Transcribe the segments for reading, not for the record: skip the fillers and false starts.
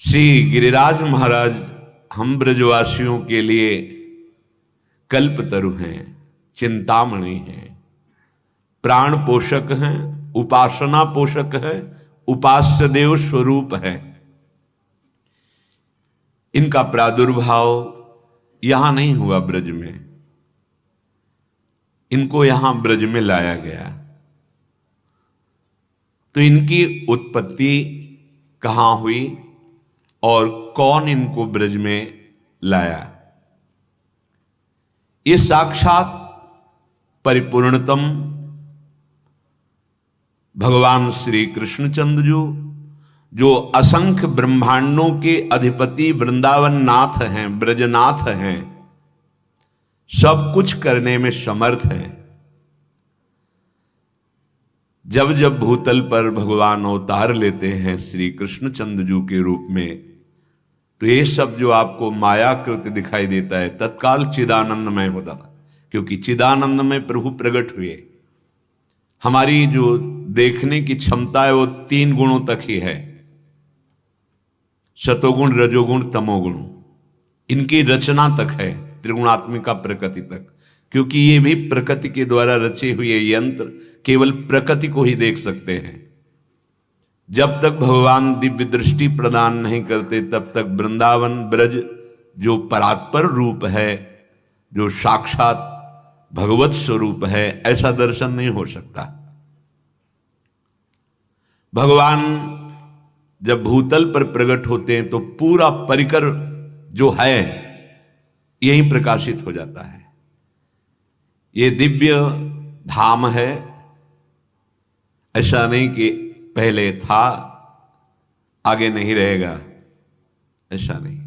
श्री गिरिराज महाराज हम ब्रजवासियों के लिए कल्पतरु हैं, चिंतामणि हैं, प्राण पोषक हैं, उपासना पोषक है, उपास्य देव स्वरूप है। इनका प्रादुर्भाव यहां नहीं हुआ ब्रज में, इनको यहां ब्रज में लाया गया। तो इनकी उत्पत्ति कहां हुई और कौन इनको ब्रज में लाया? ये साक्षात परिपूर्णतम भगवान श्री कृष्णचंद्र जो असंख्य ब्रह्मांडों के अधिपति वृंदावन नाथ हैं, ब्रजनाथ हैं, सब कुछ करने में समर्थ हैं। जब जब भूतल पर भगवान अवतार लेते हैं श्री कृष्णचंद्र जी के रूप में, तो ये सब जो आपको मायाकृत दिखाई देता है तत्काल चिदानंदमय होता था, क्योंकि चिदानंद में प्रभु प्रकट हुए। हमारी जो देखने की क्षमता है वो 3 गुणों तक ही है, सतोगुण, रजोगुण, तमोगुण। इनकी रचना तक है, त्रिगुणात्मिका प्रकृति तक, क्योंकि ये भी प्रकृति के द्वारा रचे हुए यंत्र केवल प्रकृति को ही देख सकते हैं। जब तक भगवान दिव्य दृष्टि प्रदान नहीं करते तब तक वृंदावन ब्रज जो परात्पर रूप है, जो साक्षात भगवत स्वरूप है, ऐसा दर्शन नहीं हो सकता। भगवान जब भूतल पर प्रकट होते हैं तो पूरा परिकर जो है यही प्रकाशित हो जाता है। ये दिव्य धाम है, ऐसा नहीं कि पहले था आगे नहीं रहेगा, ऐसा नहीं।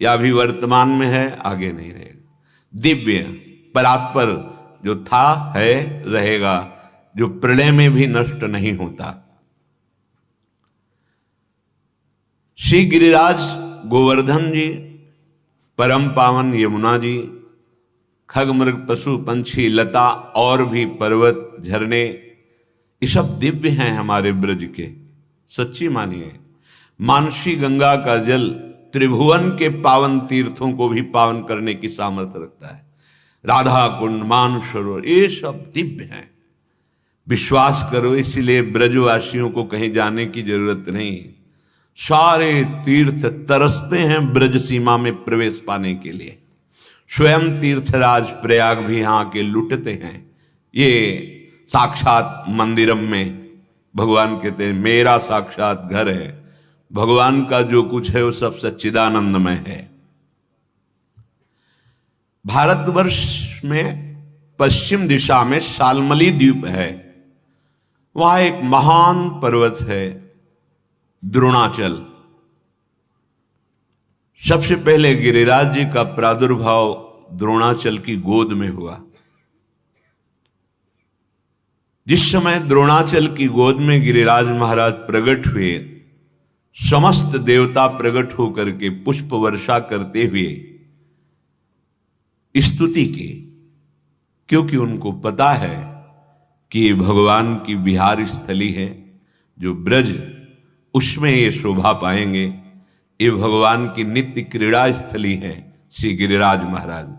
या अभी वर्तमान में है आगे नहीं रहेगा। दिव्य परात्पर जो था है रहेगा, जो प्रलय में भी नष्ट नहीं होता। श्री गिरिराज गोवर्धन जी, परम पावन यमुना जी, खगमृग पशु पंछी लता और भी पर्वत झरने, ये सब दिव्य हैं हमारे ब्रज के। सच्ची मानिए, मानसी गंगा का जल त्रिभुवन के पावन तीर्थों को भी पावन करने की सामर्थ्य रखता है। राधा कुंड, मानसरोवर, ये सब दिव्य हैं। विश्वास करो, इसीलिए ब्रजवासियों को कहीं जाने की जरूरत नहीं। सारे तीर्थ तरसते हैं ब्रज सीमा में प्रवेश पाने के लिए। स्वयं तीर्थराज प्रयाग भी यहाँ के लुटते हैं। ये साक्षात मंदिरम में भगवान कहते हैं मेरा साक्षात घर है। भगवान का जो कुछ है वो सब सच्चिदानंदमय है। भारतवर्ष में पश्चिम दिशा में शाल्मली द्वीप है, वहां एक महान पर्वत है द्रोणाचल। सबसे पहले गिरिराज जी का प्रादुर्भाव द्रोणाचल की गोद में हुआ। जिस समय द्रोणाचल की गोद में गिरिराज महाराज प्रकट हुए, समस्त देवता प्रकट होकर के पुष्प वर्षा करते हुए स्तुति की, क्योंकि उनको पता है कि ये भगवान की विहार स्थली है। जो ब्रज उसमें ये शोभा पाएंगे, ये भगवान की नित्य क्रीड़ा स्थली है। श्री गिरिराज महाराज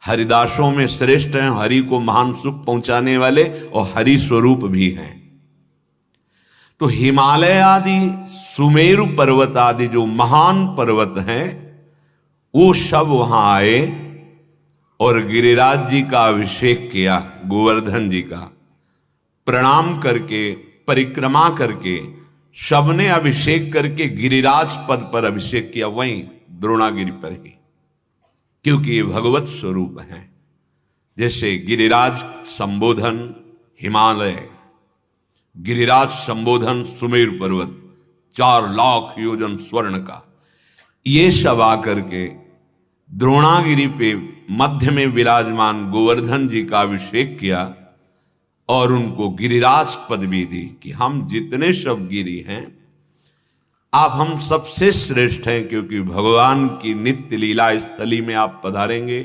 हरिदासों में श्रेष्ठ हैं, हरि को महान सुख पहुंचाने वाले और हरि स्वरूप भी हैं। तो हिमालय आदि, सुमेरु पर्वत आदि जो महान पर्वत हैं, वो सब वहां आए और गिरिराज जी का अभिषेक किया। गोवर्धन जी का प्रणाम करके, परिक्रमा करके, सबने अभिषेक करके गिरिराज पद पर अभिषेक किया, वहीं द्रोणागिरि पर ही, क्योंकि ये भगवत स्वरूप है। जैसे गिरिराज संबोधन हिमालय, गिरिराज संबोधन सुमेरु पर्वत, 4 लाख योजन स्वर्ण का, ये सब आकर के द्रोणागिरि पे मध्य में विराजमान गोवर्धन जी का अभिषेक किया और उनको गिरिराज पदवी दी कि हम जितने सब गिरि हैं, आप हम सबसे श्रेष्ठ हैं, क्योंकि भगवान की नित्य लीला स्थली में आप पधारेंगे,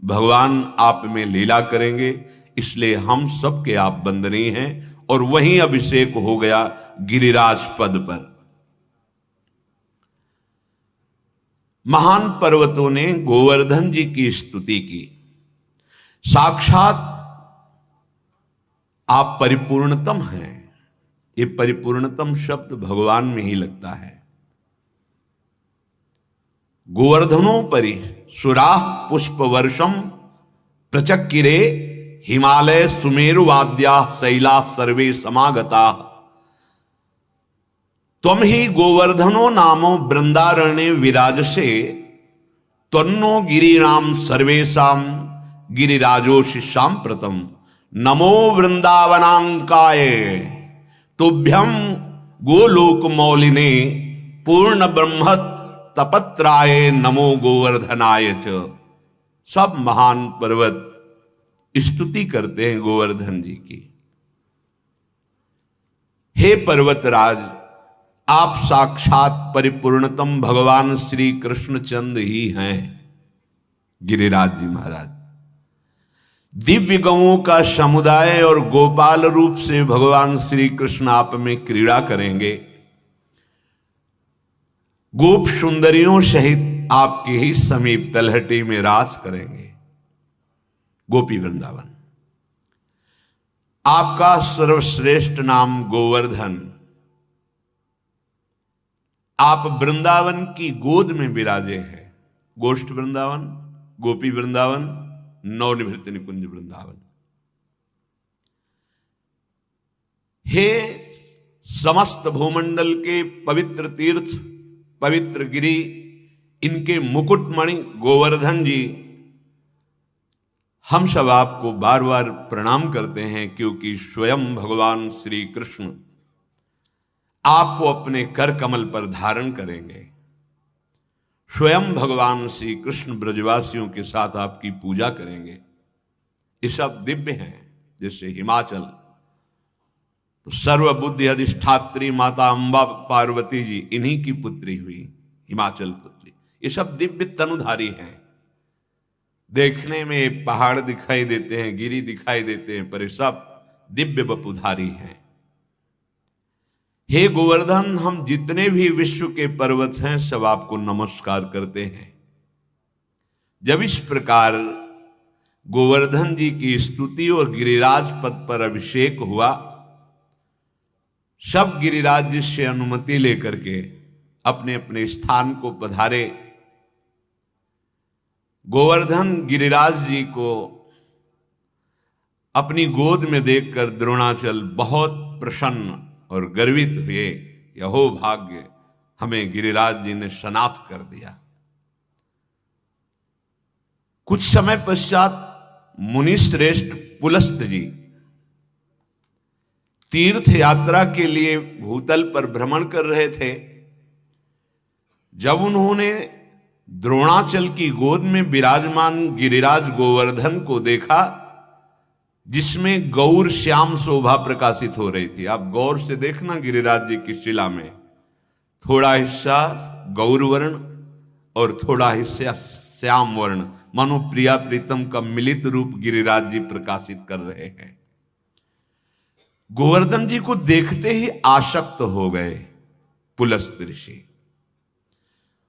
भगवान आप में लीला करेंगे, इसलिए हम सबके आप वंदनीय हैं। और वहीं अभिषेक हो गया गिरिराज पद पर। महान पर्वतों ने गोवर्धन जी की स्तुति की। साक्षात आप परिपूर्णतम हैं। ये परिपूर्णतम शब्द भगवान में ही लगता है। गोवर्धनोपरि सुराः पुष्प वर्षम प्रचक्किरे हिमालय सुमेरुवाद्या शैला सर्वे समागता। त्वं ही गोवर्धनो नामो वृंदारण्ये विराजसे त्वन्नो गिरीणाम सर्वेषां गिरिराजोषिषां प्रतम। नमो वृंदावनांकाय तुभ्यं गोलोक मौलिने पूर्ण ब्रह्म तपत्राय नमो गोवर्धनाय च। सब महान पर्वत स्तुति करते हैं गोवर्धन जी की। हे पर्वतराज, आप साक्षात परिपूर्णतम भगवान श्री कृष्णचंद ही हैं। गिरिराज जी महाराज दिव्य गवों का समुदाय और गोपाल रूप से भगवान श्री कृष्ण आप में क्रीड़ा करेंगे। गोप सुंदरियों सहित आपके ही समीप तलहटी में रास करेंगे। गोपी वृंदावन, आपका सर्वश्रेष्ठ नाम गोवर्धन। आप वृंदावन की गोद में विराजे हैं। गोष्ठ वृंदावन, गोपी वृंदावन, नवनिभृत निकुंज वृंदावन। हे समस्त भूमंडल के पवित्र तीर्थ, पवित्र गिरि, इनके मुकुटमणि गोवर्धन जी, हम सब आपको बार बार प्रणाम करते हैं, क्योंकि स्वयं भगवान श्री कृष्ण आपको अपने कर कमल पर धारण करेंगे। स्वयं भगवान श्री कृष्ण ब्रजवासियों के साथ आपकी पूजा करेंगे। ये सब दिव्य हैं। जैसे हिमाचल तो सर्वबुद्धि अधिष्ठात्री माता अंबा पार्वती जी, इन्हीं की पुत्री हुई हिमाचल पुत्री। ये सब दिव्य तनुधारी हैं। देखने में पहाड़ दिखाई देते हैं, गिरी दिखाई देते हैं, पर ये सब दिव्य वपुधारी हैं। हे गोवर्धन, हम जितने भी विश्व के पर्वत हैं सब आपको नमस्कार करते हैं। जब इस प्रकार गोवर्धन जी की स्तुति और गिरिराज पद पर अभिषेक हुआ, सब गिरिराज जी से अनुमति लेकर के अपने अपने स्थान को पधारे। गोवर्धन गिरिराज जी को अपनी गोद में देखकर द्रोणाचल बहुत प्रसन्न और गर्वित हुए। यहो भाग्य, हमें गिरिराज जी ने सनाथ कर दिया। कुछ समय पश्चात मुनि श्रेष्ठ पुलस्त जी तीर्थ यात्रा के लिए भूतल पर भ्रमण कर रहे थे। जब उन्होंने द्रोणाचल की गोद में विराजमान गिरिराज गोवर्धन को देखा, जिसमें गौर श्याम शोभा प्रकाशित हो रही थी। आप गौर से देखना गिरिराज जी की शिला में थोड़ा हिस्सा गौर वर्ण और थोड़ा हिस्सा श्याम वर्ण, मानो प्रिया प्रीतम का मिलित रूप गिरिराज जी प्रकाशित कर रहे हैं। गोवर्धन जी को देखते ही आसक्त हो गए पुलस्त ऋषि।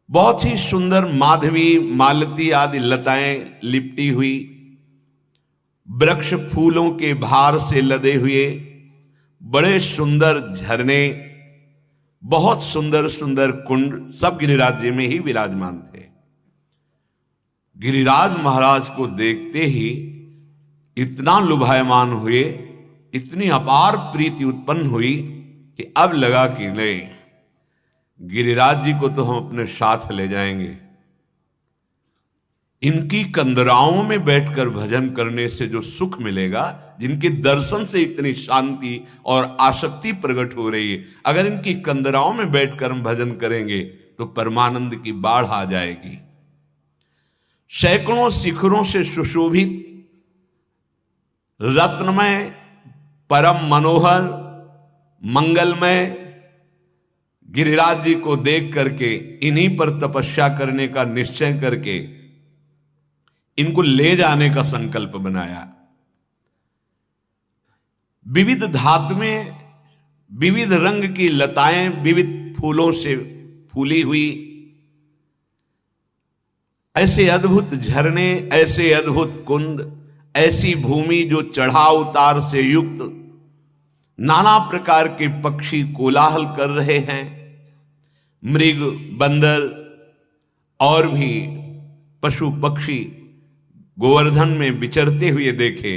बहुत ही सुंदर माधवी, मालती आदि लताएं लिपटी हुई, वृक्ष फूलों के भार से लदे हुए, बड़े सुंदर झरने, बहुत सुंदर सुंदर कुंड, सब गिरिराज जी में ही विराजमान थे। गिरिराज महाराज को देखते ही इतना लुभायमान हुए, इतनी अपार प्रीति उत्पन्न हुई कि अब लगा कि नहीं, गिरिराज जी को तो हम अपने साथ ले जाएंगे। इनकी कंदराओं में बैठकर भजन करने से जो सुख मिलेगा, जिनके दर्शन से इतनी शांति और आसक्ति प्रकट हो रही है, अगर इनकी कंदराओं में बैठकर हम भजन करेंगे तो परमानंद की बाढ़ आ जाएगी। सैकड़ों शिखरों से सुशोभित रत्नमय, परम मनोहर, मंगलमय गिरिराज जी को देख करके इन्हीं पर तपस्या करने का निश्चय करके इनको ले जाने का संकल्प बनाया। विविध धातुएं, विविध रंग की लताएं, विविध फूलों से फूली हुई, ऐसे अद्भुत झरने, ऐसे अद्भुत कुंड, ऐसी भूमि जो चढ़ाव उतार से युक्त, नाना प्रकार के पक्षी कोलाहल कर रहे हैं, मृग बंदर और भी पशु पक्षी गोवर्धन में विचरते हुए देखे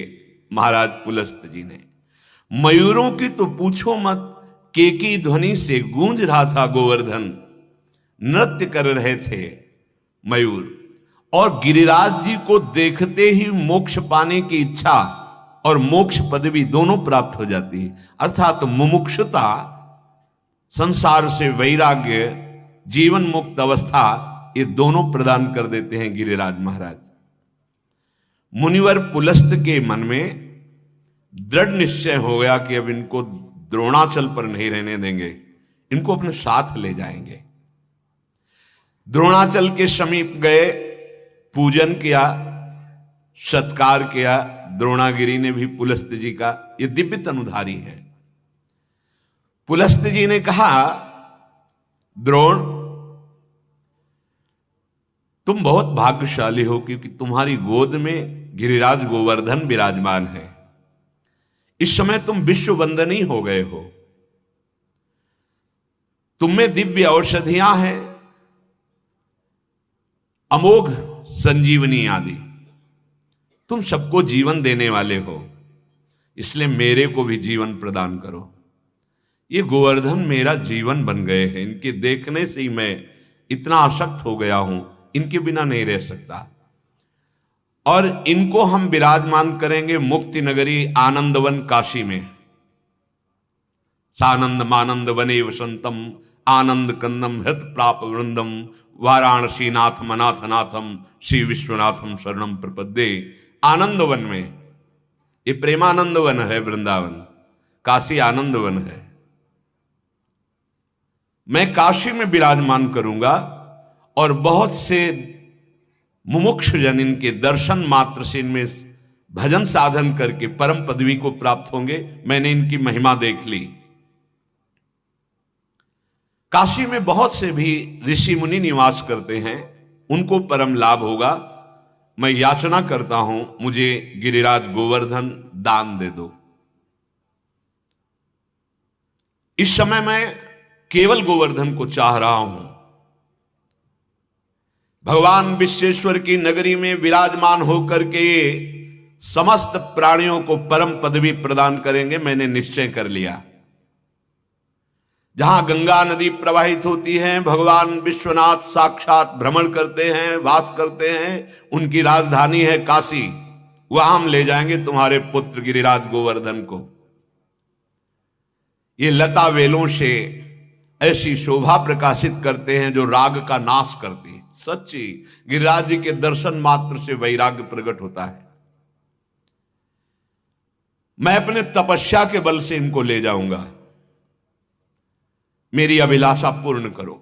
महाराज पुलस्त जी ने। मयूरों की तो पूछो मत, केकी ध्वनि से गूंज रहा था गोवर्धन, नृत्य कर रहे थे मयूर। और गिरिराज जी को देखते ही मोक्ष पाने की इच्छा और मोक्ष पदवी दोनों प्राप्त हो जाती है। अर्थात मुमुक्षुता, संसार से वैराग्य, जीवन मुक्त अवस्था, ये दोनों प्रदान कर देते हैं गिरिराज महाराज। मुनिवर पुलस्त के मन में दृढ़ निश्चय हो गया कि अब इनको द्रोणाचल पर नहीं रहने देंगे, इनको अपने साथ ले जाएंगे। द्रोणाचल के समीप गए, पूजन किया, सत्कार किया। द्रोणागिरी ने भी पुलस्त जी का, ये दिव्य तनुधारी है। पुलस्त जी ने कहा, द्रोण तुम बहुत भाग्यशाली हो, क्योंकि तुम्हारी गोद में गिरिराज गोवर्धन विराजमान है। इस समय तुम विश्व वंदनीय हो गए हो, तुम में दिव्य औषधियां हैं, अमोघ संजीवनी आदि, तुम सबको जीवन देने वाले हो, इसलिए मेरे को भी जीवन प्रदान करो। ये गोवर्धन मेरा जीवन बन गए हैं, इनके देखने से ही मैं इतना आसक्त हो गया हूं, इनके बिना नहीं रह सकता। और इनको हम विराजमान करेंगे मुक्ति नगरी आनंदवन काशी में। सानंद मानंद वने वसंतम आनंद कंदम हृत प्राप वृंदम वाराणसी नाथ मनाथ नाथम श्री विश्वनाथम शरणम प्रपद्ये। आनंदवन में, ये प्रेमानंद वन है वृंदावन, काशी आनंद वन है। मैं काशी में विराजमान करूंगा और बहुत से मुमुक्ष जन इनके दर्शन मात्र से इनमें भजन साधन करके परम पदवी को प्राप्त होंगे। मैंने इनकी महिमा देख ली। काशी में बहुत से भी ऋषि मुनि निवास करते हैं, उनको परम लाभ होगा। मैं याचना करता हूं, मुझे गिरिराज गोवर्धन दान दे दो। इस समय मैं केवल गोवर्धन को चाह रहा हूं। भगवान विश्वेश्वर की नगरी में विराजमान होकर के ये समस्त प्राणियों को परम पदवी प्रदान करेंगे, मैंने निश्चय कर लिया। जहां गंगा नदी प्रवाहित होती है, भगवान विश्वनाथ साक्षात भ्रमण करते हैं, वास करते हैं, उनकी राजधानी है काशी। वहां हम ले जाएंगे तुम्हारे पुत्र गिरिराज गोवर्धन को। ये लता वेलों से ऐसी शोभा प्रकाशित करते हैं जो राग का नाश करती है। सच्ची गिरिराज जी के दर्शन मात्र से वैराग्य प्रकट होता है। मैं अपने तपस्या के बल से इनको ले जाऊंगा, मेरी अभिलाषा पूर्ण करो।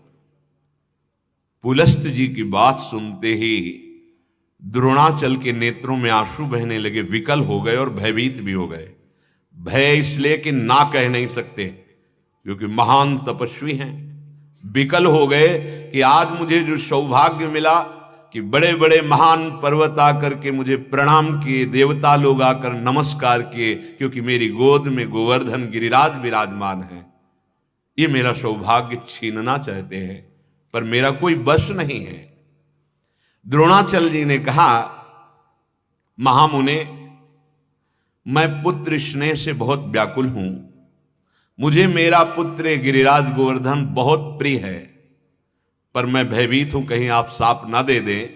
पुलस्त जी की बात सुनते ही द्रोणाचल के नेत्रों में आंसू बहने लगे, विकल हो गए और भयभीत भी हो गए। भय इसलिए कि ना कह नहीं सकते, क्योंकि महान तपस्वी हैं। विकल हो गए कि आज मुझे जो सौभाग्य मिला कि बड़े बड़े महान पर्वत आकर के मुझे प्रणाम किए, देवता लोग आकर नमस्कार किए, क्योंकि मेरी गोद में गोवर्धन गिरिराज विराजमान है। ये मेरा सौभाग्य छीनना चाहते हैं, पर मेरा कोई बस नहीं है। द्रोणाचल जी ने कहा, महामुने, मैं पुत्र स्नेह से बहुत व्याकुल हूं। मुझे मेरा पुत्र गिरिराज गोवर्धन बहुत प्रिय है, पर मैं भयभीत हूं कहीं आप साप ना दे दें।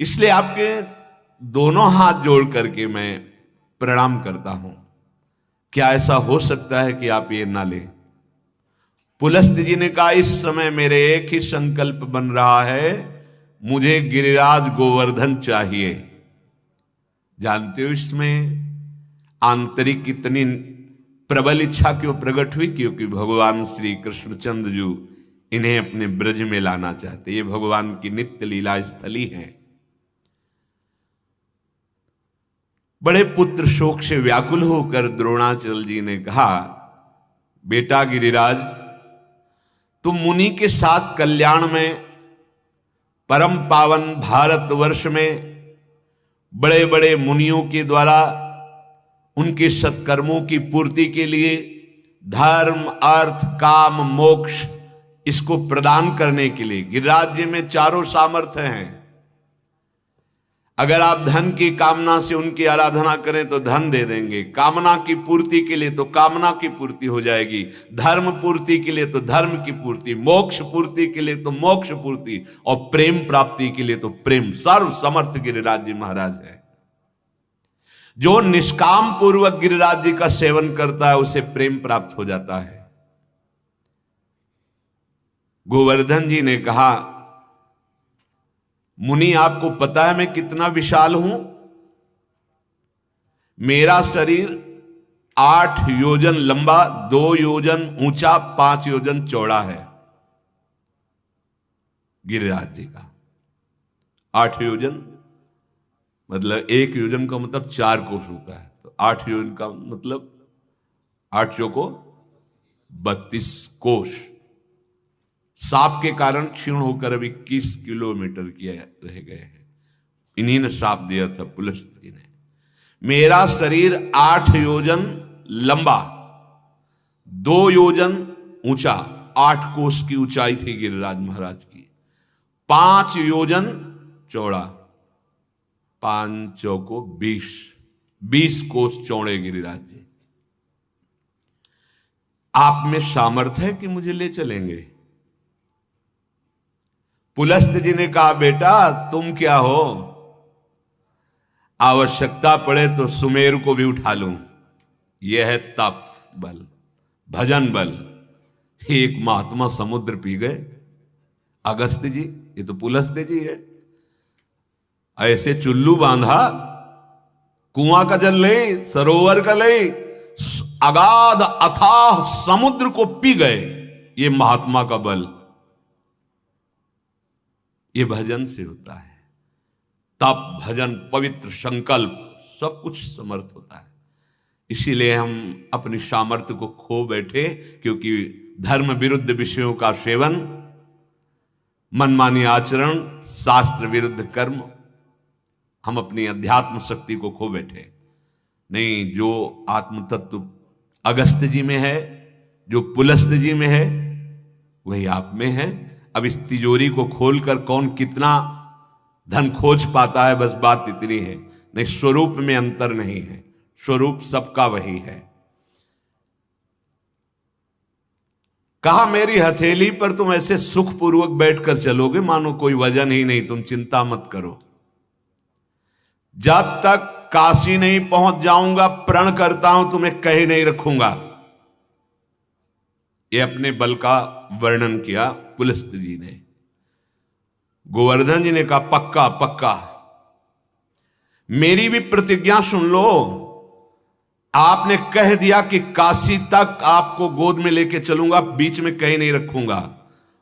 इसलिए आपके दोनों हाथ जोड़ करके मैं प्रणाम करता हूं। क्या ऐसा हो सकता है कि आप ये ना लें? पुलस्त जी ने कहा, इस समय मेरे एक ही संकल्प बन रहा है, मुझे गिरिराज गोवर्धन चाहिए। जानते हो इसमें आंतरिक कितनी प्रबल इच्छा क्यों प्रकट हुई? क्योंकि भगवान श्री कृष्णचंद्र जी इन्हें अपने ब्रज में लाना चाहते। ये भगवान की नित्य लीला स्थली है। बड़े पुत्र शोक से व्याकुल होकर द्रोणाचल जी ने कहा, बेटा गिरिराज, तुम मुनि के साथ कल्याण में परम पावन भारतवर्ष में बड़े बड़े मुनियों के द्वारा उनके सत्कर्मों की पूर्ति के लिए धर्म, अर्थ, काम, मोक्ष इसको प्रदान करने के लिए गिरिराज जी में चारों सामर्थ्य हैं। अगर आप धन की कामना से उनकी आराधना करें तो धन दे देंगे, कामना की पूर्ति के लिए तो कामना की पूर्ति हो जाएगी, धर्म पूर्ति के लिए तो धर्म की पूर्ति, मोक्ष पूर्ति के लिए तो मोक्ष पूर्ति, और प्रेम प्राप्ति के लिए तो प्रेम। सर्व समर्थ गिरिराज जी महाराज है। जो निष्काम पूर्वक गिरिराज जी का सेवन करता है उसे प्रेम प्राप्त हो जाता है। गोवर्धन जी ने कहा, मुनि आपको पता है मैं कितना विशाल हूं? मेरा शरीर 8 योजन लंबा, 2 योजन ऊंचा, 5 योजन चौड़ा है। गिरिराज जी का 8 योजन मतलब 1 योजन का मतलब 4 कोस होता है, तो 8 योजन का मतलब 8 चौको 32 कोस। सांप के कारण क्षीण होकर अभी 21 किलोमीटर किया रह गए हैं। इन्हीं ने श्राप दिया था पुलस्त जी ने। मेरा शरीर 8 योजन लंबा, 2 योजन ऊंचा, 8 कोस की ऊंचाई थी गिरिराज महाराज की, 5 योजन चौड़ा, 5 चौको 20 कोस चौड़े गिरिराज जी। आप में सामर्थ्य है कि मुझे ले चलेंगे? पुलस्त जी ने कहा, बेटा तुम क्या हो, आवश्यकता पड़े तो सुमेरु को भी उठा लूं। यह है तप बल, भजन बल। एक महात्मा समुद्र पी गए, अगस्त्य जी, ये तो पुलस्त जी है। ऐसे चुल्लू बांधा, कुआं का जल ले, सरोवर का ले, अगाध अथाह समुद्र को पी गए। ये महात्मा का बल, ये भजन से होता है। तप, भजन, पवित्र संकल्प, सब कुछ समर्थ होता है। इसीलिए हम अपनी सामर्थ्य को खो बैठे, क्योंकि धर्म विरुद्ध विषयों का सेवन, मनमानी आचरण, शास्त्र विरुद्ध कर्म, हम अपनी अध्यात्म शक्ति को खो बैठे। नहीं, जो आत्म तत्व अगस्त्य जी में है, जो पुलस्त जी में है, वही आप में है। अब इस तिजोरी को खोलकर कौन कितना धन खोज पाता है, बस बात इतनी है। नहीं, स्वरूप में अंतर नहीं है, स्वरूप सबका वही है। कहा, मेरी हथेली पर तुम ऐसे सुखपूर्वक बैठकर चलोगे मानो कोई वजन ही नहीं, तुम चिंता मत करो। जब तक काशी नहीं पहुंच जाऊंगा प्रण करता हूं तुम्हें कहीं नहीं रखूंगा। ये अपने बल का वर्णन किया पुलस्त जी ने। गोवर्धन जी ने कहा, पक्का पक्का, मेरी भी प्रतिज्ञा सुन लो। आपने कह दिया कि काशी तक आपको गोद में लेके चलूंगा, बीच में कहीं नहीं रखूंगा।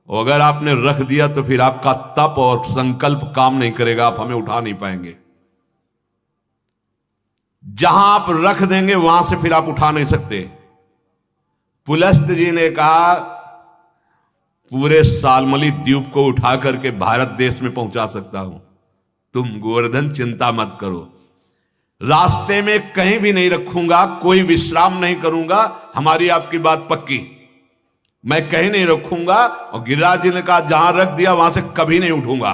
और अगर आपने रख दिया तो फिर आपका तप और संकल्प काम नहीं करेगा, आप हमें उठा नहीं पाएंगे। जहां आप रख देंगे वहां से फिर आप उठा नहीं सकते। पुलस्त जी ने कहा, पूरे सालमली द्वीप को उठा करके भारत देश में पहुंचा सकता हूं। तुम गोवर्धन चिंता मत करो, रास्ते में कहीं भी नहीं रखूंगा, कोई विश्राम नहीं करूंगा। हमारी आपकी बात पक्की, मैं कहीं नहीं रखूंगा। और गिरिराज जी ने कहा, जहां रख दिया वहां से कभी नहीं उठूंगा।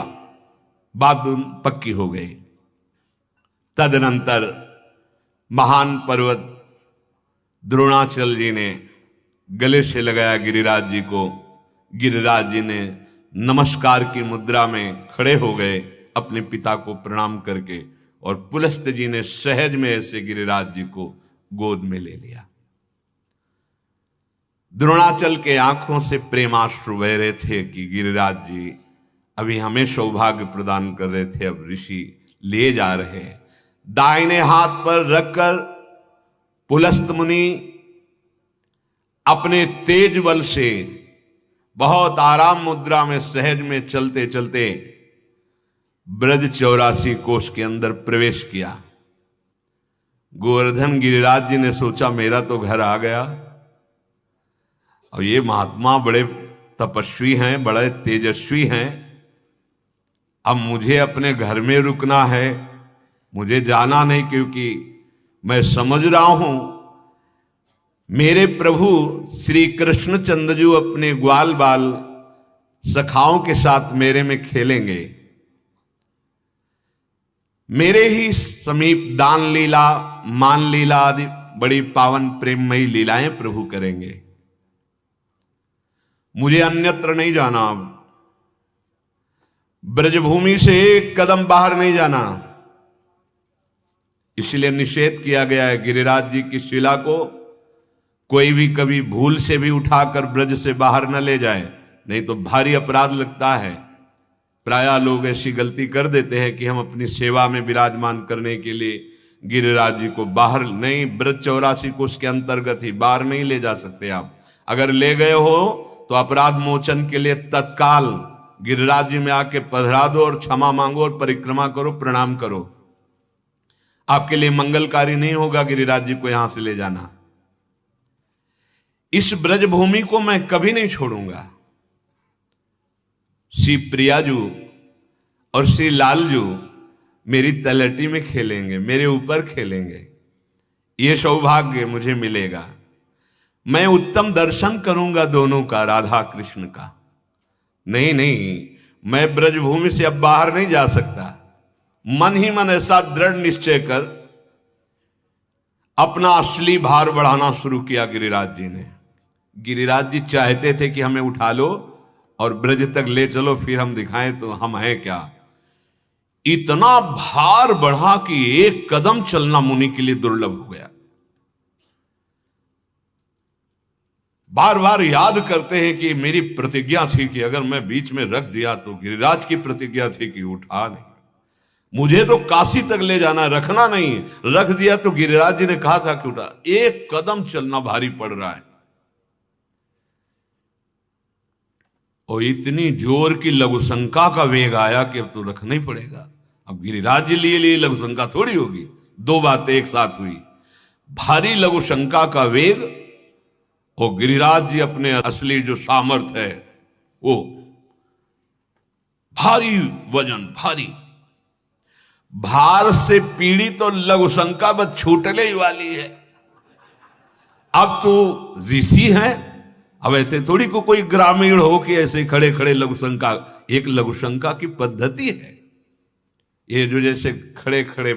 बात पक्की हो गई। तदनंतर महान पर्वत द्रोणाचल जी ने गले से लगाया गिरिराज जी को। गिरिराज जी ने नमस्कार की मुद्रा में खड़े हो गए अपने पिता को प्रणाम करके, और पुलस्त जी ने सहज में ऐसे गिरिराज जी को गोद में ले लिया। द्रोणाचल के आंखों से प्रेमाश्रु बह रहे थे कि गिरिराज जी अभी हमें सौभाग्य प्रदान कर रहे थे, अब ऋषि ले जा रहे हैं। दाहिने हाथ पर रखकर पुलस्त मुनि अपने तेज बल से बहुत आराम मुद्रा में सहज में चलते चलते ब्रज 84 कोष के अंदर प्रवेश किया। गोवर्धन गिरिराज जी ने सोचा, मेरा तो घर आ गया। और ये महात्मा बड़े तपस्वी हैं, बड़े तेजस्वी हैं, अब मुझे अपने घर में रुकना है, मुझे जाना नहीं, क्योंकि मैं समझ रहा हूं मेरे प्रभु श्री कृष्णचंद्र जी अपने ग्वाल बाल सखाओं के साथ मेरे में खेलेंगे। मेरे ही समीप दान लीला, मान लीला आदि बड़ी पावन प्रेममयी लीलाएं प्रभु करेंगे। मुझे अन्यत्र नहीं जाना, ब्रजभूमि से एक कदम बाहर नहीं जाना। इसलिए निषेध किया गया है, गिरिराज जी की शिला को कोई भी कभी भूल से भी उठाकर ब्रज से बाहर न ले जाए, नहीं तो भारी अपराध लगता है। प्रायः लोग ऐसी गलती कर देते हैं कि हम अपनी सेवा में विराजमान करने के लिए गिरिराज जी को बाहर नहीं, ब्रज 84 को उसके अंतर्गत ही बाहर नहीं ले जा सकते। आप अगर ले गए हो तो अपराध मोचन के लिए तत्काल गिरिराज जी में आके पधरा दो और क्षमा मांगो और परिक्रमा करो, प्रणाम करो। आपके लिए मंगलकारी नहीं होगा गिरिराज जी को यहां से ले जाना। इस ब्रज भूमि को मैं कभी नहीं छोड़ूंगा। श्री प्रियाजू और श्री लालजू मेरी तलहटी में खेलेंगे, मेरे ऊपर खेलेंगे, यह सौभाग्य मुझे मिलेगा। मैं उत्तम दर्शन करूंगा दोनों का, राधा कृष्ण का। नहीं, मैं ब्रजभूमि से अब बाहर नहीं जा सकता। मन ही मन ऐसा दृढ़ निश्चय कर अपना असली भार बढ़ाना शुरू किया गिरिराज जी ने। गिरिराज जी चाहते थे कि हमें उठा लो और ब्रज तक ले चलो, फिर हम दिखाएं तो हम हैं क्या। इतना भार बढ़ा कि एक कदम चलना मुनि के लिए दुर्लभ हो गया। बार बार याद करते हैं कि मेरी प्रतिज्ञा थी कि अगर मैं बीच में रख दिया तो गिरिराज की प्रतिज्ञा थी कि उठा नहीं, मुझे तो काशी तक ले जाना, रखना नहीं। रख दिया तो गिरिराज जी ने कहा था कि उठा। एक कदम चलना भारी पड़ रहा है और इतनी जोर की लघुशंका का वेग आया कि अब तो रखना ही पड़ेगा। अब गिरिराज जी लिए लघुशंका थोड़ी होगी। दो बातें एक साथ हुई, भारी लघुशंका का वेग और गिरिराज जी अपने असली जो सामर्थ्य है वो भारी वजन, भारी भार से पीड़ित तो लघुशंका बस छूटने ही वाली है। अब तो ऋषि हैं, अब ऐसे थोड़ी को कोई ग्रामीण हो कि ऐसे खड़े खड़े लघुशंका, एक लघुशंका की पद्धति है। ये जो जैसे खड़े खड़े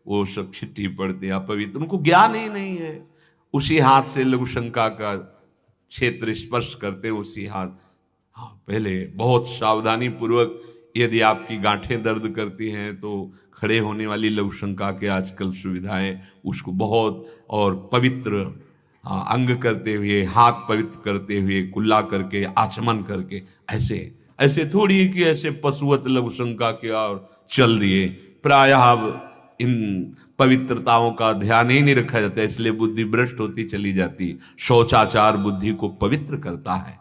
वो सब छिट्टी पड़ते हैं अपवित्र, उनको ज्ञान ही नहीं है। उसी हाथ से लघुशंका का क्षेत्र स्पर्श करते, उसी हाथ। हाँ, पहले बहुत सावधानी पूर्वक, यदि आपकी गांठें दर्द करती हैं तो खड़े होने वाली लघुशंका के आजकल सुविधाएं, उसको बहुत और पवित्र अंग करते हुए, हाथ पवित्र करते हुए, कुल्ला करके, आचमन करके, ऐसे ऐसे थोड़ी कि ऐसे पशुवत लघुशंका के और चल दिए। प्रायः अब इन पवित्रताओं का ध्यान ही नहीं रखा जाता, इसलिए बुद्धि भ्रष्ट होती चली जाती। शौचाचार बुद्धि को पवित्र करता है।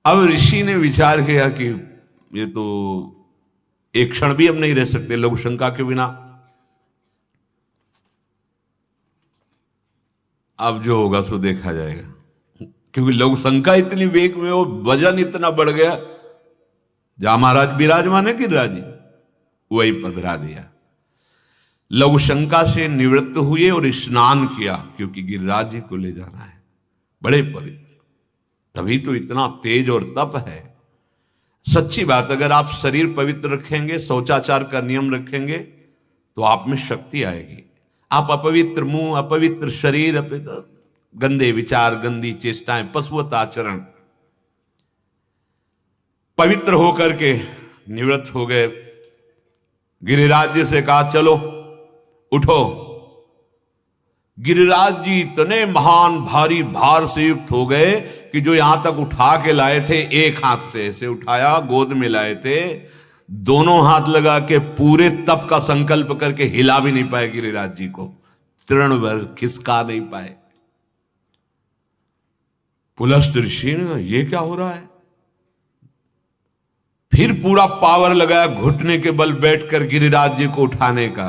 अब ऋषि ने विचार किया कि ये तो एक क्षण भी हम नहीं रह सकते लघुशंका के बिना। अब जो होगा सो देखा जाएगा, क्योंकि लघुशंका इतनी वेग में, वो वजन इतना बढ़ गया। जहां महाराज विराजमान है गिरिराज जी, वही पधरा दिया। लघुशंका से निवृत्त हुए और स्नान किया, क्योंकि गिरिराज जी को ले जाना है। बड़े पवित्र, तभी तो इतना तेज और तप है। सच्ची बात, अगर आप शरीर पवित्र रखेंगे, शौचाचार का नियम रखेंगे, तो आप में शक्ति आएगी। आप अपवित्र मुंह, अपवित्र शरीर, गंदे विचार, गंदी चेष्टाएं, पशुवत आचरण, पवित्र होकर के निवृत्त हो गए। गिरिराज जी से कहा चलो उठो। गिरिराज जी इतने महान भारी भार से युक्त हो गए कि जो यहां तक उठा के लाए थे, एक हाथ से ऐसे उठाया, गोद में लाए थे, दोनों हाथ लगा के पूरे तप का संकल्प करके हिला भी नहीं पाए गिरिराज जी को, तृण भर खिसका नहीं पाए। पुलस्त ऋषि ने, ये क्या हो रहा है? फिर पूरा पावर लगाया, घुटने के बल बैठकर गिरिराज जी को उठाने का।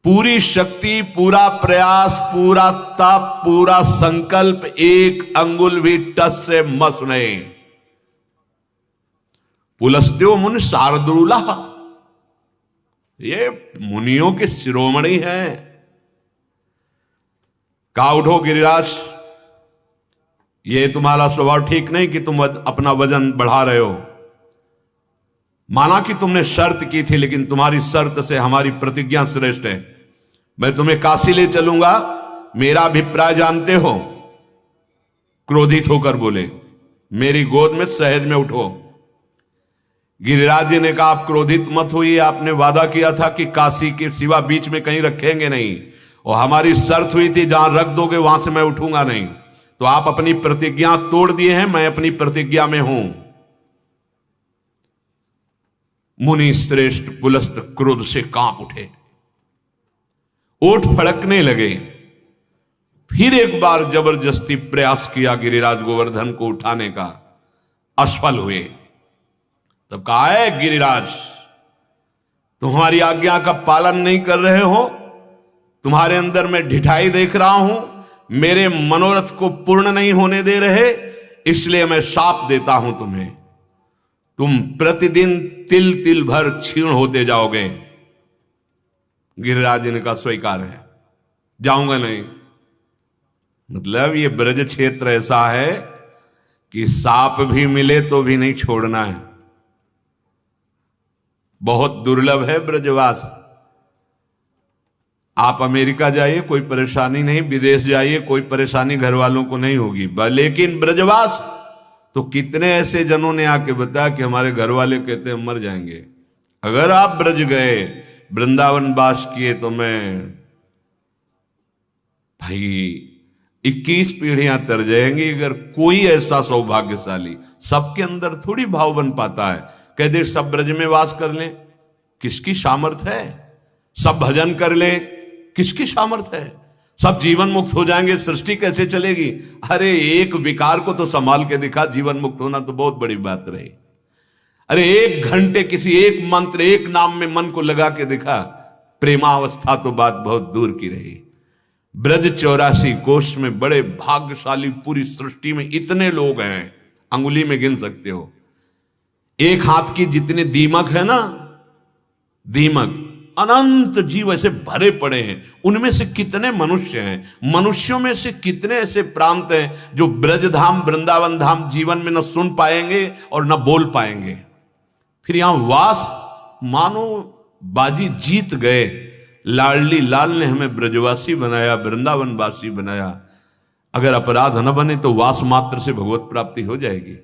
पूरी शक्ति, पूरा प्रयास, पूरा तप, पूरा संकल्प, एक अंगुल भी टस से मस नहीं। पुलस्त्यो मुनि शार्दूला, ये मुनियों के शिरोमणि हैं। कहा उठो गिरिराज, ये तुम्हारा स्वभाव ठीक नहीं कि तुम अपना वजन बढ़ा रहे हो। माना कि तुमने शर्त की थी, लेकिन तुम्हारी शर्त से हमारी प्रतिज्ञा श्रेष्ठ है। मैं तुम्हें काशी ले चलूंगा, मेरा अभिप्राय जानते हो। क्रोधित होकर बोले, मेरी गोद में सहज में उठो। गिरिराज जी ने कहा, आप क्रोधित मत होइए, आपने वादा किया था कि काशी के सिवा बीच में कहीं रखेंगे नहीं, और हमारी शर्त हुई थी जहां रख दोगे वहां से मैं उठूंगा नहीं। तो आप अपनी प्रतिज्ञा तोड़ दिए हैं, मैं अपनी प्रतिज्ञा में हूं। मुनि श्रेष्ठ पुलस्त क्रोध से कांप उठे, ओठ फड़कने लगे। फिर एक बार जबरदस्ती प्रयास किया गिरिराज गोवर्धन को उठाने का, असफल हुए। तब कहा है गिरिराज, तुम हमारी आज्ञा का पालन नहीं कर रहे हो, तुम्हारे अंदर मैं ढिठाई देख रहा हूं, मेरे मनोरथ को पूर्ण नहीं होने दे रहे, इसलिए मैं शाप देता हूं तुम्हें। तुम प्रतिदिन तिल तिल भर क्षीण होते जाओगे। गिरिराज ने कहा स्वीकार है, जाऊंगा नहीं। मतलब ये ब्रज क्षेत्र ऐसा है कि सांप भी मिले तो भी नहीं छोड़ना है। बहुत दुर्लभ है ब्रजवास। आप अमेरिका जाइए कोई परेशानी नहीं, विदेश जाइए कोई परेशानी घर वालों को नहीं होगी, लेकिन ब्रजवास तो कितने ऐसे जनों ने आके बताया कि हमारे घर वाले कहते हैं मर जाएंगे। अगर आप ब्रज गए, वृंदावन वास किए, तो मैं भाई 21 पीढ़ियां तर जाएंगी। अगर कोई ऐसा सौभाग्यशाली, सबके अंदर थोड़ी भाव बन पाता है, कह दे सब ब्रज में वास कर लें, किसकी सामर्थ है? सब भजन कर लें, किसकी सामर्थ है? सब जीवन मुक्त हो जाएंगे, सृष्टि कैसे चलेगी? अरे एक विकार को तो संभाल के दिखा, जीवन मुक्त होना तो बहुत बड़ी बात रही। अरे 1 घंटे किसी एक मंत्र, एक नाम में मन को लगा के दिखा, प्रेमावस्था तो बात बहुत दूर की रही। ब्रज 84 कोष में बड़े भाग्यशाली, पूरी सृष्टि में इतने लोग हैं, अंगुली में गिन सकते हो। एक हाथ की जितने दीमक है ना, दीमक, अनंत जीव ऐसे भरे पड़े हैं। उनमें से कितने मनुष्य हैं, मनुष्यों में से कितने ऐसे प्रांत हैं जो ब्रजधाम वृंदावन धाम जीवन में न सुन पाएंगे और न बोल पाएंगे। फिर यहां वास, मानो बाजी जीत गए। लाडली लाल ने हमें ब्रजवासी बनाया, वृंदावन वासी बनाया। अगर अपराध न बने तो वास मात्र से भगवत प्राप्ति हो जाएगी।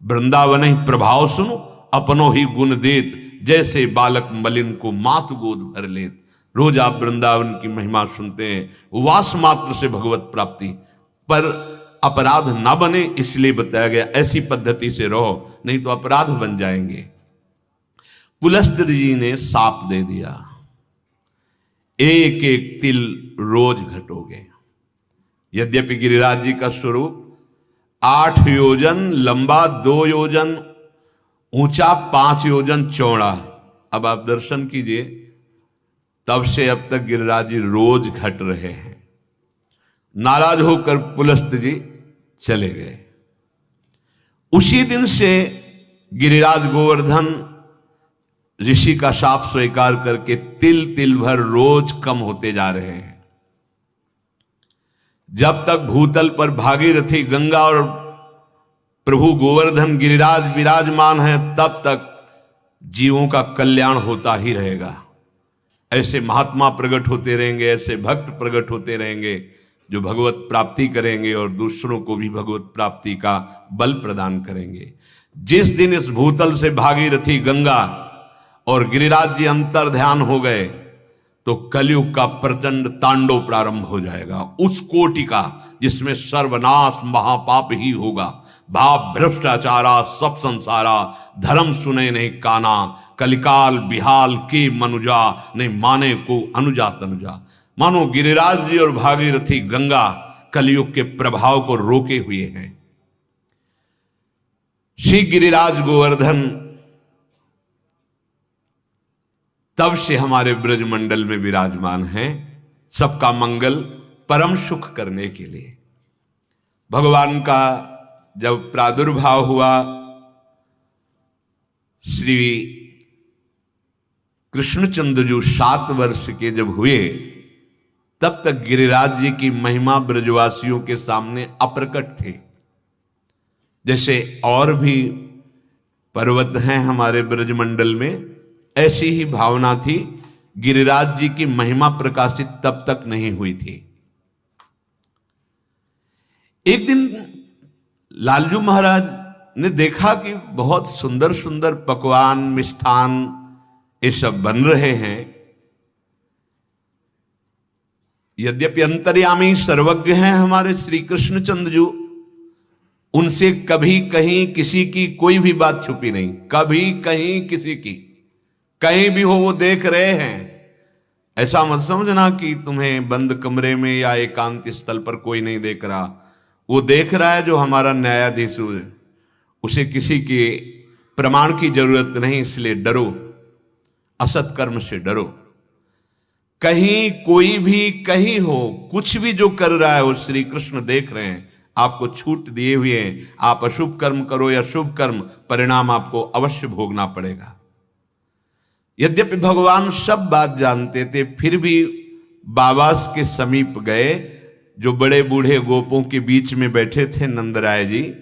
वृंदावन ही प्रभाव सुनो, अपनो ही गुण देत, जैसे बालक मलिन को मात गोद भर लेत। रोज आप वृंदावन की महिमा सुनते हैं, वास मात्र से भगवत प्राप्ति। पर अपराध ना बने इसलिए बताया गया, ऐसी पद्धति से रहो, नहीं तो अपराध बन जाएंगे। पुलस्त जी ने साप दे दिया, 1-1 तिल रोज घटोगे। यद्यपि गिरिराज जी का स्वरूप 8 योजन लंबा, 2 योजन ऊंचा, 5 योजन चौड़ा। अब आप दर्शन कीजिए, तब से अब तक गिरिराज जी रोज घट रहे हैं। नाराज होकर पुलस्त जी चले गए। उसी दिन से गिरिराज गोवर्धन ऋषि का शाप स्वीकार करके तिल तिल भर रोज कम होते जा रहे हैं। जब तक भूतल पर भागीरथी गंगा और प्रभु गोवर्धन गिरिराज विराजमान है, तब तक जीवों का कल्याण होता ही रहेगा। ऐसे महात्मा प्रकट होते रहेंगे, ऐसे भक्त प्रकट होते रहेंगे जो भगवत प्राप्ति करेंगे और दूसरों को भी भगवत प्राप्ति का बल प्रदान करेंगे। जिस दिन इस भूतल से भागीरथी गंगा और गिरिराज जी अंतर ध्यान हो गए, तो कलयुग का प्रचंड तांडव प्रारंभ हो जाएगा। उस कोटि का जिसमें सर्वनाश महापाप ही होगा। भाव भ्रष्टाचारा सब संसारा, धर्म सुने नहीं काना, कलिकाल बिहाल के मनुजा, नहीं माने को अनुजा तनुजा। मानो गिरिराज जी और भागीरथी गंगा कलयुग के प्रभाव को रोके हुए हैं। श्री गिरिराज गोवर्धन तब से हमारे ब्रजमंडल में विराजमान हैं, सबका मंगल परम सुख करने के लिए। भगवान का जब प्रादुर्भाव हुआ श्री कृष्णचंद्र जो 7 वर्ष के जब हुए, तब तक गिरिराज जी की महिमा ब्रजवासियों के सामने अप्रकट थे। जैसे और भी पर्वत हैं हमारे ब्रजमंडल में, ऐसी ही भावना थी। गिरिराज जी की महिमा प्रकाशित तब तक नहीं हुई थी। एक दिन लालजू महाराज ने देखा कि बहुत सुंदर सुंदर पकवान, मिष्ठान ये सब बन रहे हैं। यद्यपि अंतर्यामी सर्वज्ञ हैं हमारे श्री कृष्णचंद्र जी, उनसे कभी कहीं किसी की कोई भी बात छुपी नहीं, कभी कहीं किसी की, कहीं भी हो वो देख रहे हैं। ऐसा मत समझना कि तुम्हें बंद कमरे में या एकांत स्थल पर कोई नहीं देख रहा। वो देख रहा है जो हमारा न्यायाधीश है, उसे किसी के प्रमाण की जरूरत नहीं, इसलिए डरो, असत कर्म से डरो। कहीं कोई भी कहीं हो, कुछ भी जो कर रहा है वो श्री कृष्ण देख रहे हैं। आपको छूट दिए हुए हैं, आप अशुभ कर्म करो या शुभ कर्म, परिणाम आपको अवश्य भोगना पड़ेगा। यद्यपि भगवान सब बात जानते थे, फिर भी बाबा के समीप गए, जो बड़े बूढ़े गोपों के बीच में बैठे थे नंदराय जी।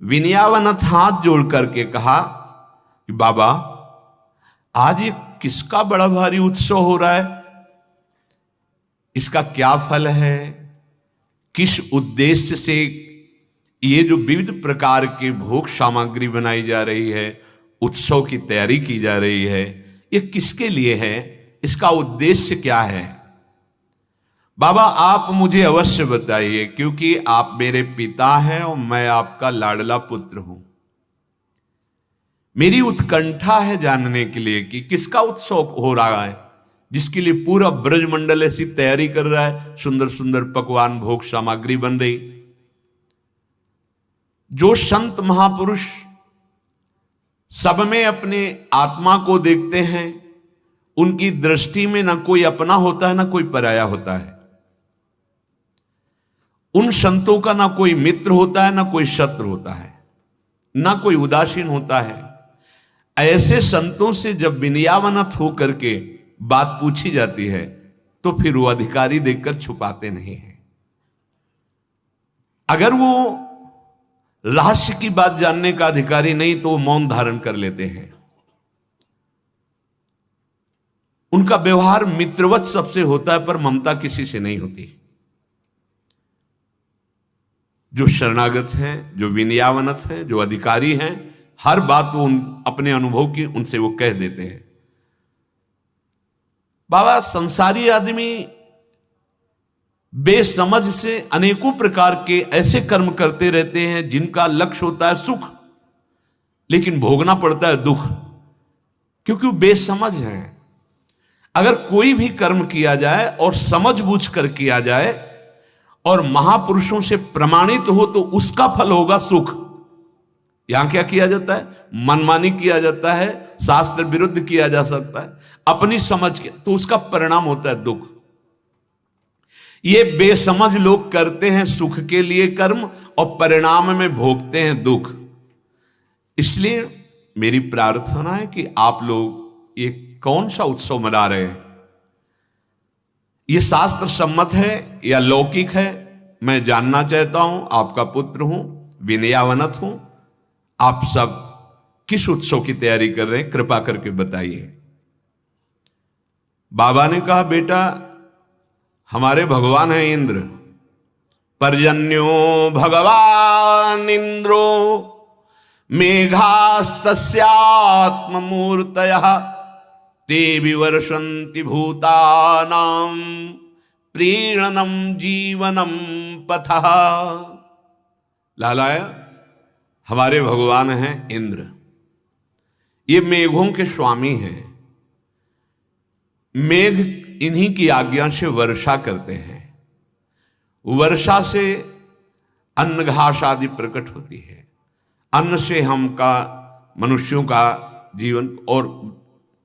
विनयावनत हाथ जोड़ करके कहा कि बाबा, आज ये किसका बड़ा भारी उत्सव हो रहा है? इसका क्या फल है? किस उद्देश्य से ये जो विविध प्रकार के भोग सामग्री बनाई जा रही है, उत्सव की तैयारी की जा रही है, ये किसके लिए है? इसका उद्देश्य क्या है? बाबा आप मुझे अवश्य बताइए, क्योंकि आप मेरे पिता हैं और मैं आपका लाडला पुत्र हूं। मेरी उत्कंठा है जानने के लिए कि किसका उत्सव हो रहा है, जिसके लिए पूरा ब्रजमंडल ऐसी तैयारी कर रहा है, सुंदर सुंदर पकवान भोग सामग्री बन रही। जो संत महापुरुष सब में अपने आत्मा को देखते हैं, उनकी दृष्टि में ना कोई अपना होता है ना कोई पराया होता है। उन संतों का ना कोई मित्र होता है ना कोई शत्रु होता है, ना कोई उदासीन होता है। ऐसे संतों से जब विनयावनत होकर के बात पूछी जाती है, तो फिर वो अधिकारी देखकर छुपाते नहीं हैं। अगर वो रहस्य की बात जानने का अधिकारी नहीं तो वो मौन धारण कर लेते हैं। उनका व्यवहार मित्रवत सबसे होता है, पर ममता किसी से नहीं होती। जो शरणागत हैं, जो विनयावनत हैं, जो अधिकारी हैं, हर बात वो अपने अनुभव की उनसे वो कह देते हैं। बाबा, संसारी आदमी बेसमझ से अनेकों प्रकार के ऐसे कर्म करते रहते हैं जिनका लक्ष्य होता है सुख, लेकिन भोगना पड़ता है दुख, क्योंकि वो बेसमझ है। अगर कोई भी कर्म किया जाए और समझ बूझ कर किया जाए और महापुरुषों से प्रमाणित हो तो उसका फल होगा सुख। यहां क्या किया जाता है? मनमानी किया जाता है, शास्त्र विरुद्ध किया जा सकता है, अपनी समझ के, तो उसका परिणाम होता है दुख। ये बेसमझ लोग करते हैं सुख के लिए कर्म और परिणाम में भोगते हैं दुख। इसलिए मेरी प्रार्थना है कि आप लोग ये कौन सा उत्सव मना रहे हैं, ये शास्त्र सम्मत है या लौकिक है, मैं जानना चाहता हूं। आपका पुत्र हूं, विनयावनत हूं। आप सब किस उत्सव की तैयारी कर रहे हैं, कृपा करके बताइए। बाबा ने कहा, बेटा हमारे भगवान हैं इंद्र। पर्जन्यो भगवान इंद्रो मेघास्तस्यात्ममूर्तयः ते विवर्षन्ति भूतानां प्रीणनं जीवनं पथः। लालाया, हमारे भगवान हैं इंद्र, ये मेघों के स्वामी हैं। मेघ इन्हीं की आज्ञा से वर्षा करते हैं। वर्षा से अन्न घास आदि प्रकट होती है। अन्न से हमका मनुष्यों का जीवन और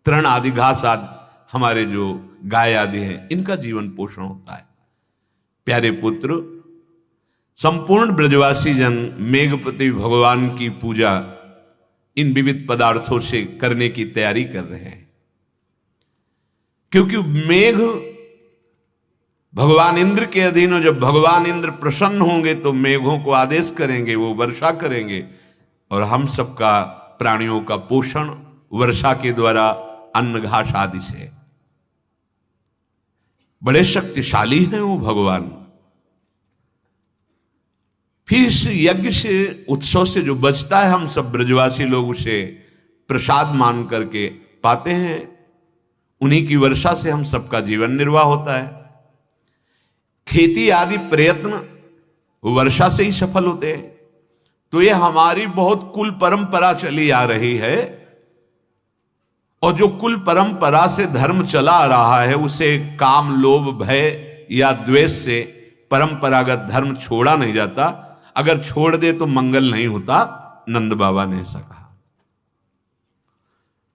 तृण आदि घास आदि हमारे जो गाय आदि हैं इनका जीवन पोषण होता है। प्यारे पुत्र, संपूर्ण ब्रजवासी जन मेघपति भगवान की पूजा इन विविध पदार्थों से करने की तैयारी कर रहे हैं। क्योंकि मेघ भगवान इंद्र के अधीन हो, जब भगवान इंद्र प्रसन्न होंगे तो मेघों को आदेश करेंगे, वो वर्षा करेंगे और हम सबका प्राणियों का पोषण वर्षा के द्वारा अन्न घास आदि से। बड़े शक्तिशाली हैं वो भगवान। फिर इस यज्ञ से, उत्सव से जो बचता है, हम सब ब्रजवासी लोग उसे प्रसाद मान करके पाते हैं। उन्हीं की वर्षा से हम सबका जीवन निर्वाह होता है। खेती आदि प्रयत्न वर्षा से ही सफल होते हैं। तो ये हमारी बहुत कुल परंपरा चली आ रही है, और जो कुल परंपरा से धर्म चला आ रहा है उसे काम, लोभ, भय या द्वेष से परंपरागत धर्म छोड़ा नहीं जाता। अगर छोड़ दे तो मंगल नहीं होता, नंद बाबा ने ऐसा कहा।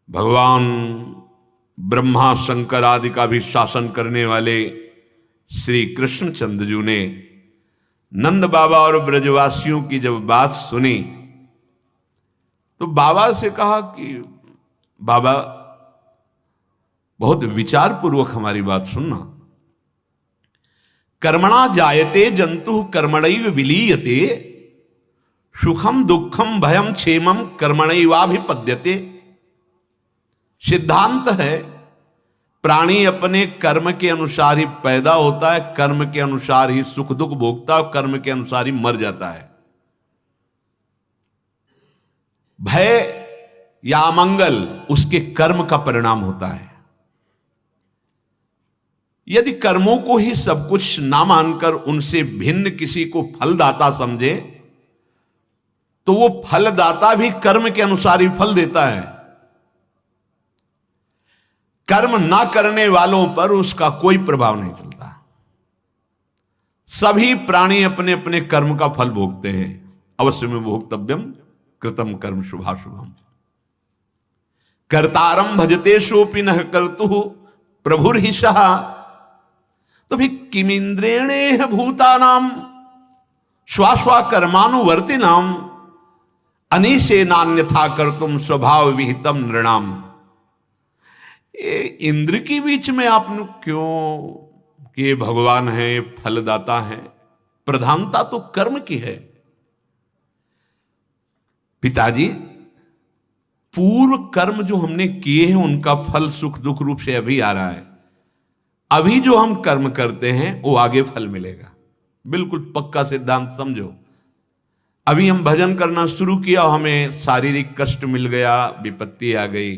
भगवान ब्रह्मा शंकर आदि का भी शासन करने वाले श्री कृष्णचंद्र जी ने नंद बाबा और ब्रजवासियों की जब बात सुनी तो बाबा से कहा कि बाबा, बहुत विचार पूर्वक हमारी बात सुनना। कर्मणा जायते जंतु कर्मणैव विलीयते, सुखम दुखम भयम क्षेमम कर्मणैवाभिपद्यते। सिद्धांत है, प्राणी अपने कर्म के अनुसार ही पैदा होता है, कर्म के अनुसार ही सुख दुख भोगता है, कर्म के अनुसार ही मर जाता है। भय या अमंगल उसके कर्म का परिणाम होता है। यदि कर्मों को ही सब कुछ ना मानकर उनसे भिन्न किसी को फलदाता समझे तो वो फलदाता भी कर्म के अनुसार ही फल देता है। कर्म ना करने वालों पर उसका कोई प्रभाव नहीं चलता। सभी प्राणी अपने अपने कर्म का फल भोगते हैं। अवश्य में भोक्तव्यम कृतम कर्म शुभाशुभम। कर्तारम भजते सोपि न कर्तु प्रभुर्हिषः। तो भी किमिंद्रेणे भूतानाम श्वास्वा कर्मानुवर्तिनाम अनीशे नान्यथा कर्तुम स्वभाव विहितम नृणाम। ये इंद्र के बीच में आपने क्यों कि ये भगवान है, फलदाता है? प्रधानता तो कर्म की है। पिताजी, पूर्व कर्म जो हमने किए हैं उनका फल सुख दुख रूप से अभी आ रहा है। अभी जो हम कर्म करते हैं वो आगे फल मिलेगा। बिल्कुल पक्का सिद्धांत समझो। अभी हम भजन करना शुरू किया, हमें शारीरिक कष्ट मिल गया, विपत्ति आ गई,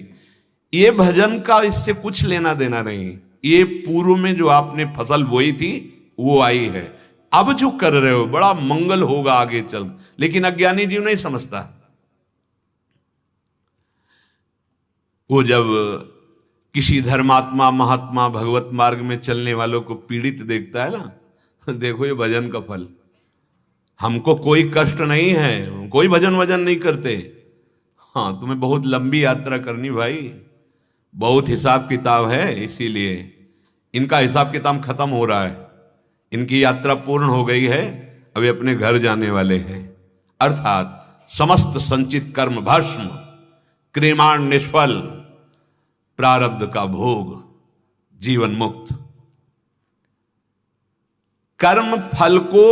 ये भजन का इससे कुछ लेना देना नहीं। ये पूर्व में जो आपने फसल बोई थी वो आई है। अब जो कर रहे हो बड़ा मंगल होगा आगे चल। लेकिन अज्ञानी जीव नहीं समझता। वो जब किसी धर्मात्मा महात्मा भगवत मार्ग में चलने वालों को पीड़ित देखता है ना, देखो ये भजन का फल, हमको कोई कष्ट नहीं है, कोई भजन वजन नहीं करते। हाँ, तुम्हें बहुत लंबी यात्रा करनी भाई, बहुत हिसाब किताब है, इसीलिए इनका हिसाब किताब खत्म हो रहा है। इनकी यात्रा पूर्ण हो गई है, अभी अपने घर जाने वाले हैं। अर्थात समस्त संचित कर्म भस्म, क्रियमाण निष्फल, प्रारब्ध का भोग, जीवन मुक्त। कर्म फल को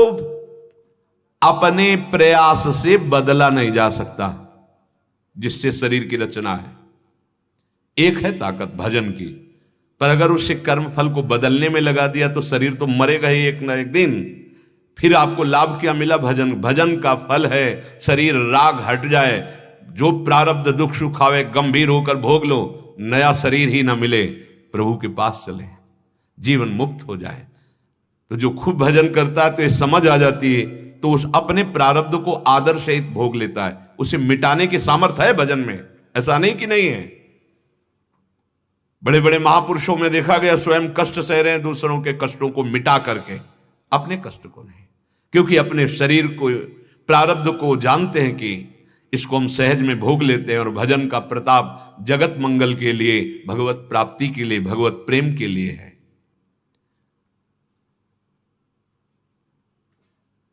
अपने प्रयास से बदला नहीं जा सकता, जिससे शरीर की रचना है। एक है ताकत भजन की, पर अगर उसे कर्म फल को बदलने में लगा दिया तो शरीर तो मरेगा ही एक ना एक दिन। फिर आपको लाभ क्या मिला? भजन। भजन का फल है शरीर राग हट जाए, जो प्रारब्ध दुख सुख आवे गंभीर होकर भोग लो, नया शरीर ही ना मिले, प्रभु के पास चले, जीवन मुक्त हो जाए। तो जो खूब भजन करता है तो ये समझ आ जाती है, तो उस अपने प्रारब्ध को आदर सहित भोग लेता है। उसे मिटाने की सामर्थ्य है भजन में, ऐसा नहीं कि नहीं है। बड़े बड़े महापुरुषों में देखा गया स्वयं कष्ट सह रहे हैं दूसरों के कष्टों को मिटा करके, अपने कष्ट को नहीं। क्योंकि अपने शरीर को, प्रारब्ध को जानते हैं कि इसको हम सहज में भोग लेते हैं, और भजन का प्रताप जगत मंगल के लिए, भगवत प्राप्ति के लिए, भगवत प्रेम के लिए है।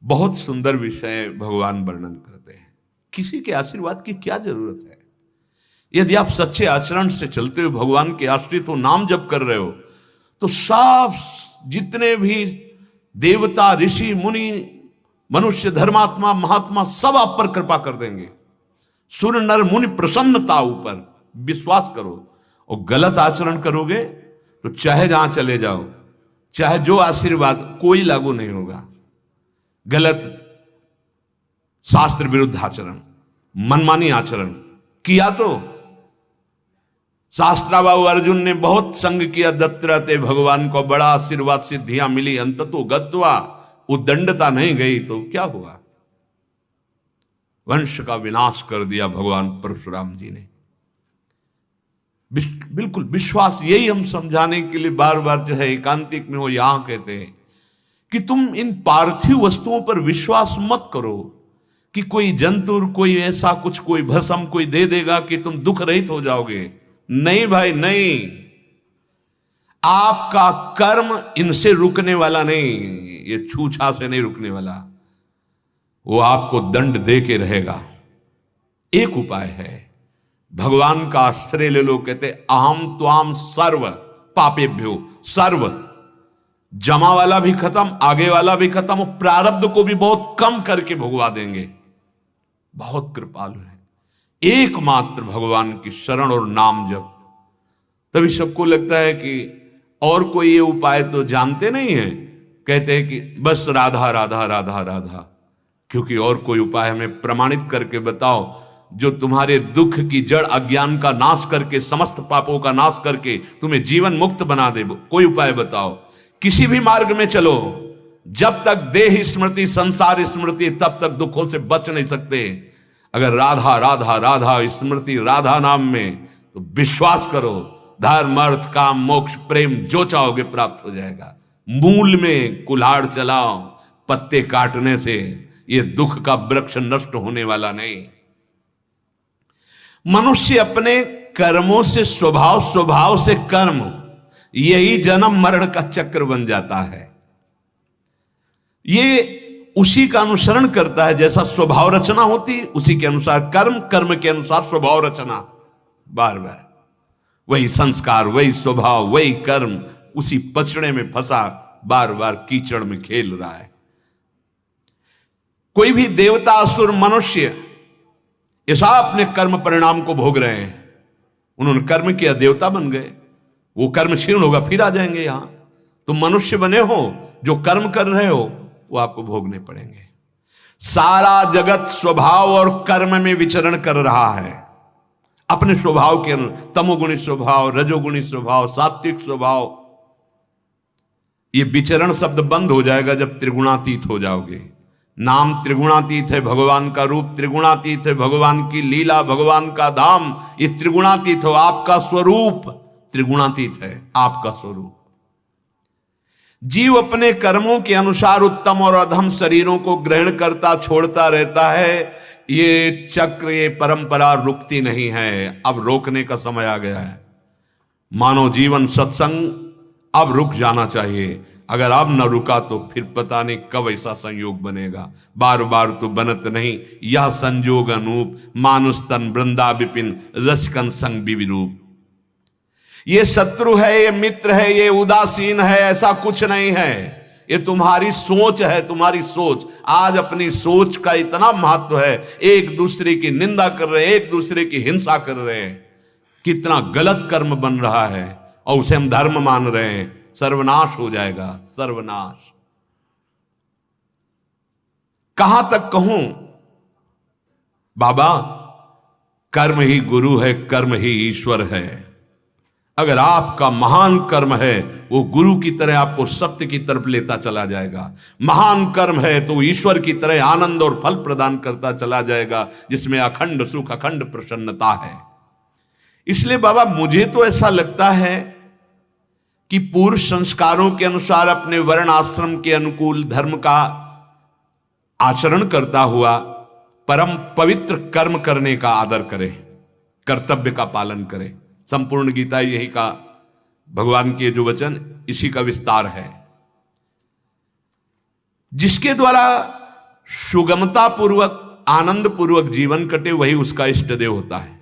बहुत सुंदर विषय भगवान वर्णन करते हैं। किसी के आशीर्वाद की क्या जरूरत है? यदि आप सच्चे आचरण से चलते हो, भगवान के आश्रित हो, नाम जप कर रहे हो, तो साफ जितने भी देवता, ऋषि, मुनि, मनुष्य, धर्मात्मा, महात्मा सब आप पर कृपा कर देंगे। सुर नर मुनि प्रसन्नता ऊपर, विश्वास करो। और गलत आचरण करोगे तो चाहे जहां चले जाओ, चाहे जो आशीर्वाद, कोई लागू नहीं होगा। गलत शास्त्र विरुद्ध आचरण, मनमानी आचरण किया तो शास्त्राबाहु अर्जुन ने बहुत संग किया दत्तरते भगवान को, बड़ा आशीर्वाद, सिद्धियां मिली, अंततो गत्वा, उद्दंडता नहीं गई तो क्या हुआ? वंश का विनाश कर दिया भगवान परशुराम जी ने। बिल्कुल विश्वास, यही हम समझाने के लिए बार बार, चाहे एकांतिक में हो, यहां कहते हैं कि तुम इन पार्थिव वस्तुओं पर विश्वास मत करो कि कोई जंतुर, कोई ऐसा कुछ, कोई भस्म कोई दे देगा कि तुम दुख रहित हो जाओगे। नहीं भाई नहीं, आपका कर्म इनसे रुकने वाला नहीं, ये छूछा से नहीं रुकने वाला, वो आपको दंड दे के रहेगा। एक उपाय है, भगवान का आश्रय ले लो। कहते अहम त्वाम सर्व पापेभ्यो, सर्व, जमा वाला भी खत्म, आगे वाला भी खत्म, और प्रारब्ध को भी बहुत कम करके भुगवा देंगे। बहुत कृपालु है। एकमात्र भगवान की शरण और नाम जप। तभी सबको लगता है कि और कोई ये उपाय तो जानते नहीं है, कहते हैं कि बस राधा राधा राधा राधा। क्योंकि और कोई उपाय हमें प्रमाणित करके बताओ जो तुम्हारे दुख की जड़ अज्ञान का नाश करके, समस्त पापों का नाश करके तुम्हें जीवन मुक्त बना दे। कोई उपाय बताओ। किसी भी मार्ग में चलो, जब तक देह स्मृति, संसार स्मृति, तब तक दुखों से बच नहीं सकते। अगर राधा राधा राधा स्मृति, राधा नाम में, तो विश्वास करो, धर्म, अर्थ, काम, मोक्ष, प्रेम जो चाहोगे प्राप्त हो जाएगा। मूल में कुल्हाड़ चलाओ, पत्ते काटने से ये दुख का वृक्ष नष्ट होने वाला नहीं। मनुष्य अपने कर्मों से स्वभाव, स्वभाव से कर्म, यही जन्म मरण का चक्र बन जाता है। ये उसी का अनुसरण करता है, जैसा स्वभाव रचना होती उसी के अनुसार कर्म, कर्म के अनुसार स्वभाव रचना। बार बार वही संस्कार, वही स्वभाव, वही कर्म, उसी पचड़े में फंसा बार बार कीचड़ में खेल रहा है। कोई भी देवता, असुर, मनुष्य, ये सब अपने कर्म परिणाम को भोग रहे हैं। उन्होंने कर्म किया, देवता बन गए, वो कर्म क्षीण होगा, फिर आ जाएंगे यहां। तुम मनुष्य बने हो, जो कर्म कर रहे हो वो आपको भोगने पड़ेंगे। सारा जगत स्वभाव और कर्म में विचरण कर रहा है, अपने स्वभाव के अनुसार। तमोगुणी स्वभाव, रजोगुणी स्वभाव, सात्विक स्वभाव। ये विचरण शब्द बंद हो जाएगा जब त्रिगुणातीत हो जाओगे। नाम त्रिगुणातीत है, भगवान का रूप त्रिगुणातीत है, भगवान की लीला, भगवान का धाम, ये त्रिगुणातीत हो। आपका स्वरूप त्रिगुणातीत है, आपका स्वरूप। जीव अपने कर्मों के अनुसार उत्तम और अधम शरीरों को ग्रहण करता छोड़ता रहता है। ये चक्र, ये परंपरा रुकती नहीं है। अब रोकने का समय आ गया है। मानव जीवन सत्संग अब रुक जाना चाहिए। अगर अब न रुका तो फिर पता नहीं कब ऐसा संयोग बनेगा। बार बार तो बनत नहीं, यह संजोग अनूप, मानुष तन वृंदा विपिन, रसकन संग विविरूप। ये शत्रु है, ये मित्र है, ये उदासीन है, ऐसा कुछ नहीं है। ये तुम्हारी सोच है, तुम्हारी सोच। आज अपनी सोच का इतना महत्व है। एक दूसरे की निंदा कर रहे हैं, एक दूसरे की हिंसा कर रहे हैं। कितना गलत कर्म बन रहा है और उसे हम धर्म मान रहे हैं। सर्वनाश हो जाएगा, सर्वनाश। कहां तक कहूं बाबा, कर्म ही गुरु है, कर्म ही ईश्वर है। अगर आपका महान कर्म है, वो गुरु की तरह आपको सत्य की तरफ लेता चला जाएगा। महान कर्म है तो ईश्वर की तरह आनंद और फल प्रदान करता चला जाएगा, जिसमें अखंड सुख, अखंड प्रसन्नता है। इसलिए बाबा, मुझे तो ऐसा लगता है कि पूर्व संस्कारों के अनुसार अपने वर्ण आश्रम के अनुकूल धर्म का आचरण करता हुआ परम पवित्र कर्म करने का आदर करे, कर्तव्य का पालन करे। संपूर्ण गीता यही का, भगवान के जो वचन, इसी का विस्तार है। जिसके द्वारा सुगमता पूर्वक, आनंद पूर्वक जीवन कटे, वही उसका इष्ट देव होता है।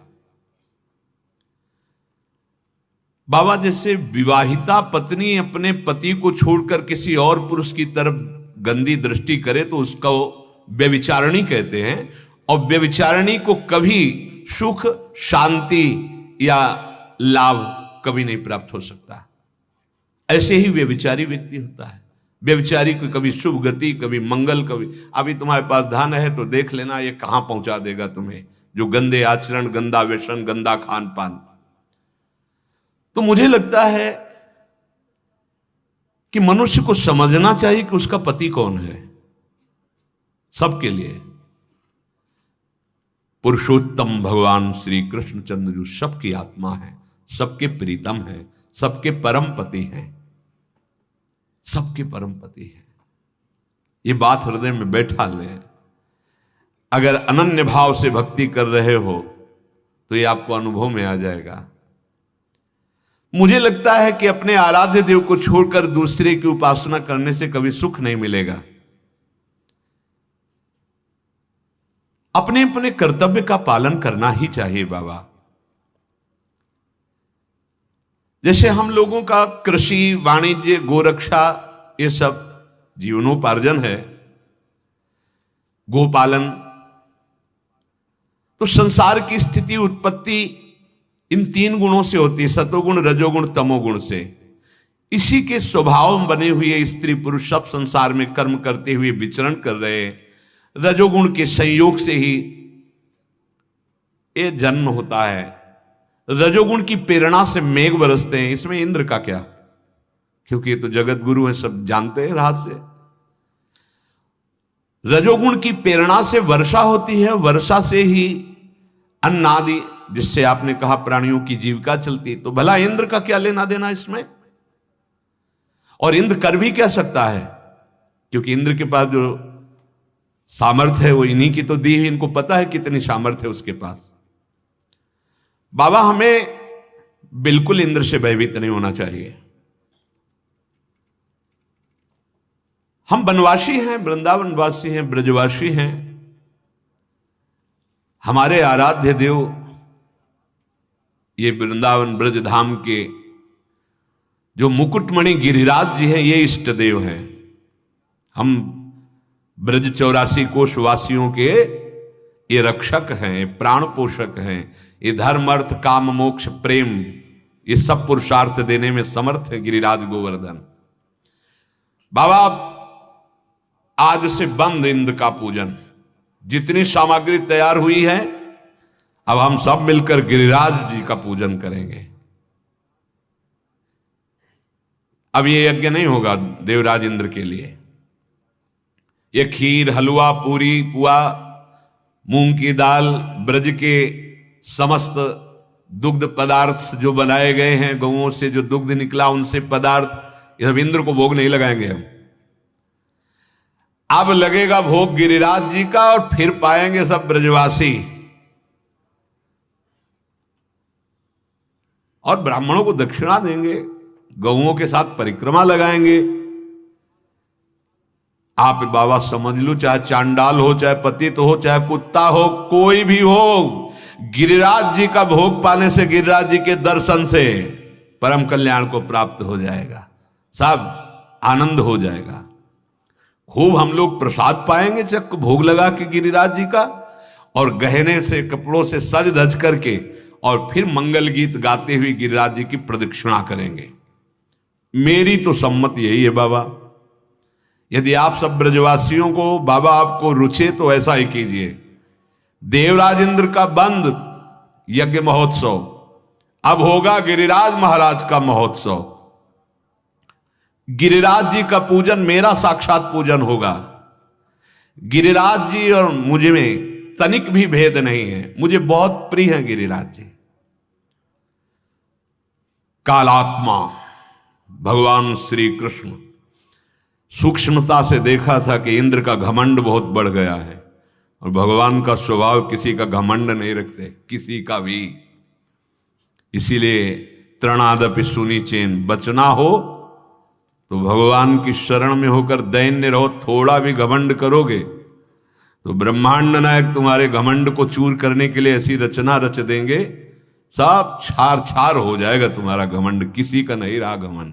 बाबा जैसे विवाहिता पत्नी अपने पति को छोड़कर किसी और पुरुष की तरफ गंदी दृष्टि करे तो उसको व्यभिचारिणी कहते हैं, और व्यभिचारिणी को कभी सुख, शांति या लाभ कभी नहीं प्राप्त हो सकता। ऐसे ही व्यभिचारी व्यक्ति होता है। व्यभिचारी को कभी शुभ गति, कभी मंगल, कभी अभी तुम्हारे पास धन है तो देख लेना ये कहां पहुंचा देगा तुम्हें, जो गंदे आचरण, गंदा व्यसन, गंदा खान पान। तो मुझे लगता है कि मनुष्य को समझना चाहिए कि उसका पति कौन है। सबके लिए पुरुषोत्तम भगवान श्री कृष्णचंद्र जो सबकी आत्मा है, सबके प्रीतम है, सबके परम पति हैं, सबके परम पति हैं। ये बात हृदय में बैठा ले। अगर अनन्य भाव से भक्ति कर रहे हो तो ये आपको अनुभव में आ जाएगा। मुझे लगता है कि अपने आराध्य देव को छोड़कर दूसरे की उपासना करने से कभी सुख नहीं मिलेगा। अपने अपने कर्तव्य का पालन करना ही चाहिए बाबा। जैसे हम लोगों का कृषि, वाणिज्य, गोरक्षा ये सब जीवनोपार्जन है, गोपालन, तो संसार की स्थिति, उत्पत्ति इन तीन गुणों से होती है, सतोगुण, रजोगुण, तमोगुण से। इसी के स्वभाव में बने हुए स्त्री पुरुष सब संसार में कर्म करते हुए विचरण कर रहे हैं। रजोगुण के संयोग से ही ये जन्म होता है। रजोगुण की प्रेरणा से मेघ बरसते हैं। इसमें इंद्र का क्या, क्योंकि ये तो जगत गुरु है, सब जानते हैं रहस्य। रजोगुण की प्रेरणा से वर्षा होती है, वर्षा से ही अन्न आदि, जिससे आपने कहा प्राणियों की जीविका चलती। तो भला इंद्र का क्या लेना देना इसमें? और इंद्र कर भी क्या सकता है, क्योंकि इंद्र के पास जो सामर्थ्य है वो इन्हीं की तो दी हुई। इनको पता है कितनी सामर्थ्य है उसके पास। बाबा हमें बिल्कुल इंद्र से भयभीत नहीं होना चाहिए। हम वनवासी हैं, वृंदावनवासी हैं, ब्रजवासी हैं। हमारे आराध्य देव ये वृंदावन ब्रज धाम के जो मुकुटमणि गिरिराज जी हैं, ये इष्ट देव हैं। हम ब्रज 84 कोश वासियों के ये रक्षक हैं, प्राण पोषक हैं। ये धर्म, अर्थ, काम, मोक्ष, प्रेम, ये सब पुरुषार्थ देने में समर्थ है गिरिराज गोवर्धन। बाबा आज से बंद इंद्र का पूजन। जितनी सामग्री तैयार हुई है अब हम सब मिलकर गिरिराज जी का पूजन करेंगे। अब ये यज्ञ नहीं होगा देवराज इंद्र के लिए। ये खीर, हलवा, पूरी, पुआ, मूंग की दाल, ब्रज के समस्त दुग्ध पदार्थ जो बनाए गए हैं, गौओं से जो दुग्ध निकला उनसे पदार्थ, ये सब इंद्र को भोग नहीं लगाएंगे हम। अब लगेगा भोग गिरिराज जी का, और फिर पाएंगे सब ब्रजवासी। और ब्राह्मणों को दक्षिणा देंगे, गौओं के साथ परिक्रमा लगाएंगे। आप बाबा समझ लो, चाहे चांडाल हो, चाहे पतित हो, चाहे कुत्ता हो, कोई भी हो, गिरिराज जी का भोग पाने से, गिरिराज जी के दर्शन से परम कल्याण को प्राप्त हो जाएगा। सब आनंद हो जाएगा। खूब हम लोग प्रसाद पाएंगे चक्क भोग लगा के गिरिराज जी का, और गहने से, कपड़ों से सज धज करके, और फिर मंगल गीत गाते हुए गिरिराज जी की प्रदक्षिणा करेंगे। मेरी तो सम्मति यही है बाबा। यदि आप सब ब्रजवासियों को बाबा आपको रुचे तो ऐसा ही कीजिए। देवराज इंद्र का बंद यज्ञ महोत्सव, अब होगा गिरिराज महाराज का महोत्सव। गिरिराज जी का पूजन मेरा साक्षात पूजन होगा। गिरिराज जी और मुझे में तनिक भी भेद नहीं है। मुझे बहुत प्रिय है गिरिराज जी। कालात्मा भगवान श्री कृष्ण सूक्ष्मता से देखा था कि इंद्र का घमंड बहुत बढ़ गया है, और भगवान का स्वभाव किसी का घमंड नहीं रखते, किसी का भी। इसीलिए तृणादपि सुनिचेन, बचना हो तो भगवान की शरण में होकर दैन्य रहो। थोड़ा भी घमंड करोगे तो ब्रह्मांड नायक तुम्हारे घमंड को चूर करने के लिए ऐसी रचना रच देंगे सब छार छार हो जाएगा तुम्हारा घमंड, किसी का नहीं रहा घमंड।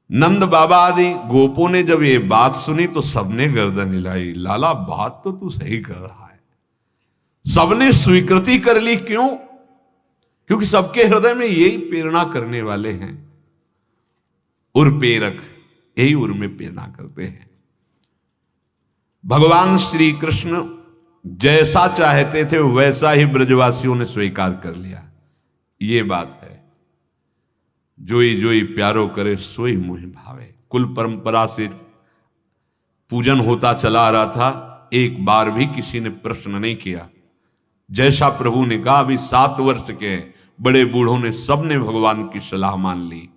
नंद बाबा आदि गोपों ने जब ये बात सुनी तो सबने गर्दन हिलाई, लाला बात तो तू सही कर रहा है। सबने स्वीकृति कर ली। क्यों? क्योंकि सबके हृदय में यही प्रेरणा करने वाले हैं, उर प्रेरक, यही उर में प्रेरणा करते हैं। भगवान श्री कृष्ण जैसा चाहते थे वैसा ही ब्रजवासियों ने स्वीकार कर लिया। ये बात है, जोई जोई प्यारो करे सोई मोह भावे। कुल परंपरा से पूजन होता चला आ रहा था, एक बार भी किसी ने प्रश्न नहीं किया। जैसा प्रभु ने कहा, अभी 7 वर्ष के बड़े बूढ़ों ने सबने भगवान की सलाह मान ली।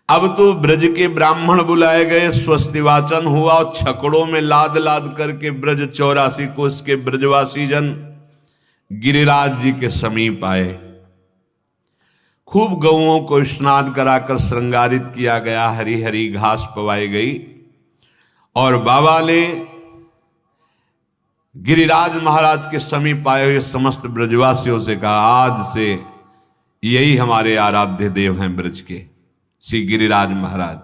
अब तो ब्रज के ब्राह्मण बुलाए गए, स्वस्ति वाचन हुआ और छकड़ों में लाद लाद करके ब्रज 84 कोस के ब्रजवासी जन गिरिराज जी के समीप आए। खूब गौओं को स्नान कराकर श्रृंगारित किया गया, हरी हरी घास पवाई गई और बाबा ने गिरिराज महाराज के समीप आए हुए समस्त ब्रजवासियों से कहा, आज से यही हमारे आराध्य देव हैं ब्रज के, श्री गिरिराज महाराज।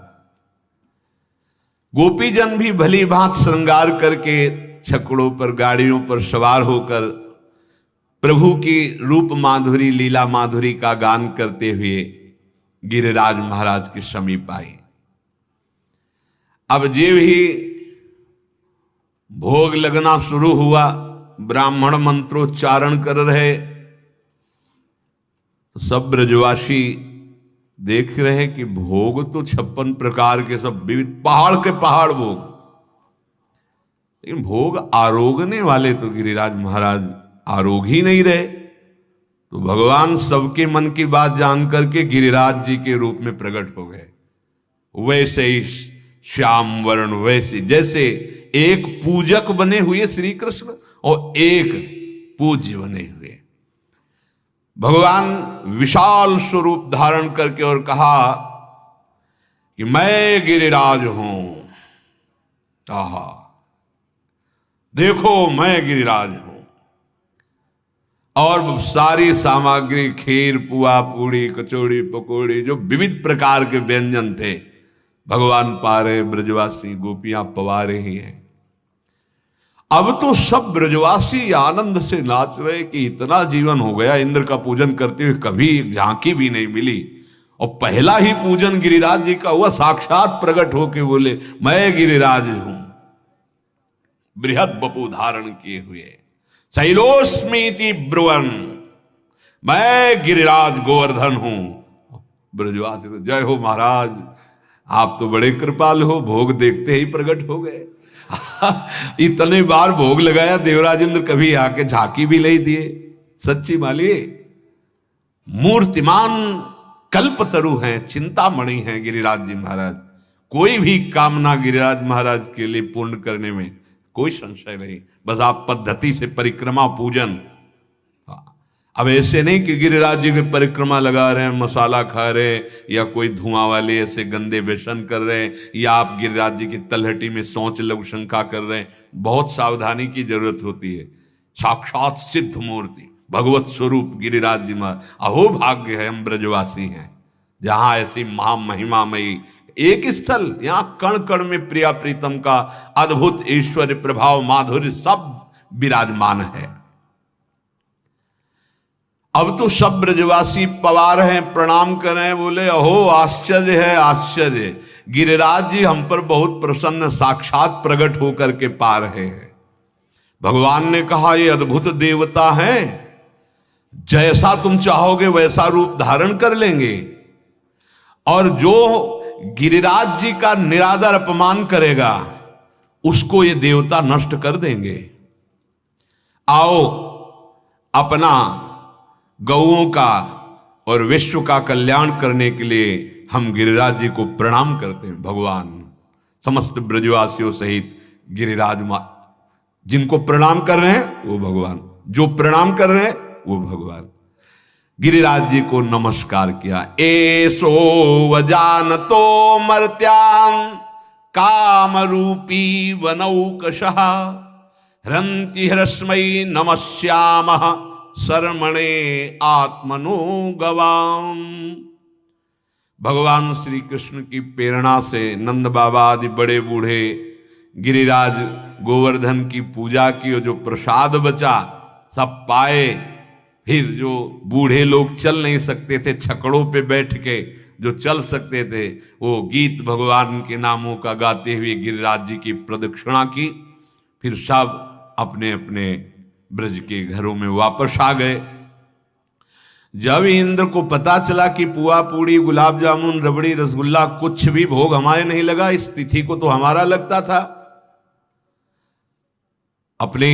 गोपीजन भी भली भांत श्रृंगार करके छकड़ों पर, गाड़ियों पर सवार होकर प्रभु की रूप माधुरी, लीला माधुरी का गान करते हुए गिरिराज महाराज के समीप आए। अब जे भी भोग लगना शुरू हुआ, ब्राह्मण मंत्रोच्चारण कर रहे, तो सब ब्रजवासी देख रहे कि भोग तो 56 प्रकार के, सब विविध पहाड़ के पहाड़ भोग, लेकिन भोग आरोगने वाले तो गिरिराज महाराज आरोग ही नहीं रहे। तो भगवान सबके मन की बात जान करके गिरिराज जी के रूप में प्रकट हो गए। वैसे ही श्याम वर्ण, वैसे जैसे एक पूजक बने हुए श्री कृष्ण और एक पूज्य बने हुए भगवान, विशाल स्वरूप धारण करके और कहा कि मैं गिरिराज हूं। आहा, देखो मैं गिरिराज हूं। और सारी सामग्री, खीर, पुआ, पूड़ी, कचौड़ी, पकौड़ी, जो विविध प्रकार के व्यंजन थे, भगवान पा रहे, ब्रजवासी गोपियां पवा रही हैं। अब तो सब ब्रजवासी आनंद से नाच रहे कि इतना जीवन हो गया, इंद्र का पूजन करते हुए कभी एक झांकी भी नहीं मिली, और पहला ही पूजन गिरिराज जी का हुआ। साक्षात प्रकट होके बोले, मैं गिरिराज हूं, बृहद बपू धारण किए हुए, शैलोस्मीति ब्रुवन, मैं गिरिराज गोवर्धन हूं। ब्रजवासी, जय हो महाराज, आप तो बड़े कृपाल हो, भोग देखते ही प्रकट हो गए। इतने बार भोग लगाया, देवराज इंद्र कभी आके झांकी भी नहीं दिए। सच्ची माली मूर्तिमान कल्पतरु हैं, चिंतामणि हैं गिरिराज जी महाराज। कोई भी कामना गिरिराज महाराज के लिए पूर्ण करने में कोई संशय नहीं, बस आप पद्धति से परिक्रमा पूजन। अब ऐसे नहीं कि गिरिराज जी की परिक्रमा लगा रहे हैं, मसाला खा रहे हैं, या कोई धुआं वाले ऐसे गंदे व्यसन कर रहे हैं, या आप गिरिराज जी की तलहटी में सोच लघु शंका कर रहे हैं। बहुत सावधानी की जरूरत होती है। साक्षात सिद्ध मूर्ति, भगवत स्वरूप गिरिराज जी महाराज। अहो भाग्य है हम ब्रजवासी हैं, जहां ऐसी महामहिमामयी एक स्थल, यहां कण कण में प्रिया प्रीतम का अद्भुत ऐश्वर्य, प्रभाव, माधुर्य सब विराजमान है। अब तो सब ब्रजवासी पवार हैं, प्रणाम करें, बोले अहो आश्चर्य है, आश्चर्य, गिरिराज जी हम पर बहुत प्रसन्न, साक्षात प्रकट होकर के पा रहे हैं। भगवान ने कहा, ये अद्भुत देवता हैं, जैसा तुम चाहोगे वैसा रूप धारण कर लेंगे, और जो गिरिराज जी का निरादर अपमान करेगा उसको ये देवता नष्ट कर देंगे। आओ अपना गौओं का और विश्व का कल्याण करने के लिए हम गिरिराज जी को प्रणाम करते हैं। भगवान समस्त ब्रजवासियों सहित गिरिराज जिनको प्रणाम कर रहे हैं वो भगवान, जो प्रणाम कर रहे हैं वो भगवान। गिरिराज जी को नमस्कार किया। एसो वजानतो मर्त्यान काम रूपी वनौकशः हरन्ति हरस्मै नमस्यामः शरमणे आत्मनो गवाम। भगवान श्री कृष्ण की प्रेरणा से नंद बाबा आदि बड़े बूढ़े गिरिराज गोवर्धन की पूजा की और जो प्रसाद बचा सब पाए। फिर जो बूढ़े लोग चल नहीं सकते थे, छकड़ों पे बैठ के जो चल सकते थे, वो गीत भगवान के नामों का गाते हुए गिरिराज जी की प्रदक्षिणा की। फिर सब अपने अपने ब्रज के घरों में वापस आ गए। जब इंद्र को पता चला कि पुआ पूड़ी गुलाब जामुन रबड़ी रसगुल्ला कुछ भी भोग हमारे नहीं लगा, इस तिथि को तो हमारा लगता था, अपने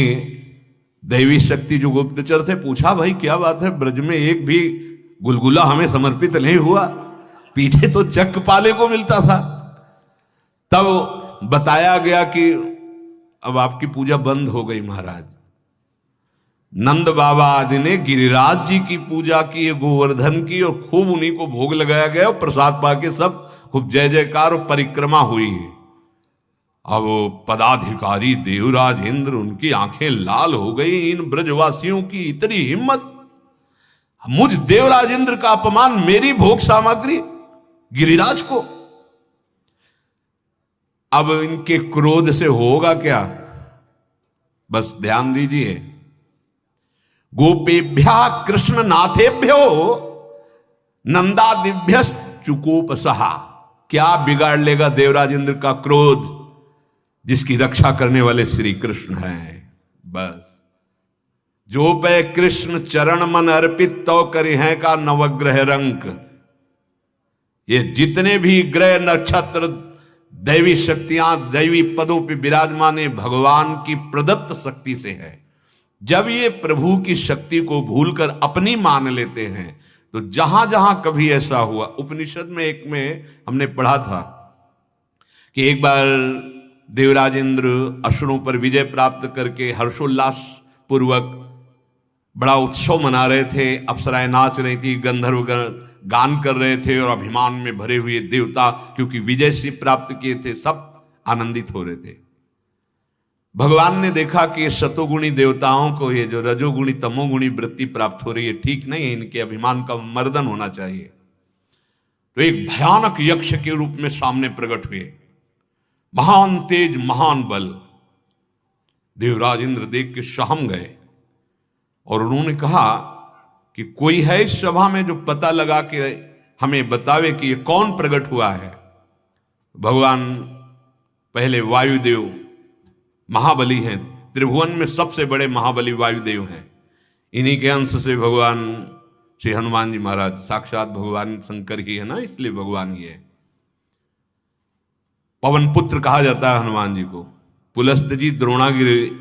दैवी शक्ति जो गुप्तचर थे पूछा, भाई क्या बात है, ब्रज में एक भी गुलगुला हमें समर्पित नहीं हुआ, पीछे तो चक पाले को मिलता था। तब बताया गया कि अब आपकी पूजा बंद हो गई महाराज। नंद बाबा आदि ने गिरिराज जी की पूजा की, गोवर्धन की, और खूब उन्हीं को भोग लगाया गया और प्रसाद पाके सब खूब जय जयकार और परिक्रमा हुई है। अब पदाधिकारी देवराज इंद्र, उनकी आंखें लाल हो गई। इन ब्रजवासियों की इतनी हिम्मत, मुझ देवराज इंद्र का अपमान, मेरी भोग सामग्री गिरिराज को। अब इनके क्रोध से होगा क्या, बस ध्यान दीजिए। गोपेभ्या कृष्ण नाथेभ्यो नंदादिभ्य चुकोपसहा। क्या बिगाड़ लेगा देवराज इंद्र का क्रोध, जिसकी रक्षा करने वाले श्री कृष्ण हैं। बस जो पे कृष्ण चरण मन अर्पित तो करी है का नवग्रह रंक। ये जितने भी ग्रह नक्षत्र दैवी शक्तियां दैवी पदों पे विराजमान है, भगवान की प्रदत्त शक्ति से है। जब ये प्रभु की शक्ति को भूलकर अपनी मान लेते हैं, तो जहां जहां कभी ऐसा हुआ, उपनिषद में एक में हमने पढ़ा था कि एक बार देवराज इंद्र असुरों पर विजय प्राप्त करके हर्षोल्लास पूर्वक बड़ा उत्सव मना रहे थे। अप्सराएं नाच रही थी, गंधर्वगण गान कर रहे थे, और अभिमान में भरे हुए देवता क्योंकि विजय से प्राप्त किए थे, सब आनंदित हो रहे थे। भगवान ने देखा कि शतोगुणी देवताओं को ये जो रजोगुणी तमोगुणी वृत्ति प्राप्त हो रही है, ठीक नहीं है, इनके अभिमान का मर्दन होना चाहिए। तो एक भयानक यक्ष के रूप में सामने प्रकट हुए, महान तेज महान बल। देवराज इंद्र देख के सहम गए और उन्होंने कहा कि कोई है इस सभा में जो पता लगा के हमें बतावे कि ये कौन प्रकट हुआ है। भगवान पहले वायुदेव महाबली हैं, त्रिभुवन में सबसे बड़े महाबली वायुदेव हैं। इन्हीं के अंश से भगवान श्री हनुमान जी महाराज, साक्षात भगवान शंकर ही है ना, इसलिए भगवान ही है। पवन पुत्र कहा जाता है हनुमान जी को। पुलस्त जी द्रोणागिरि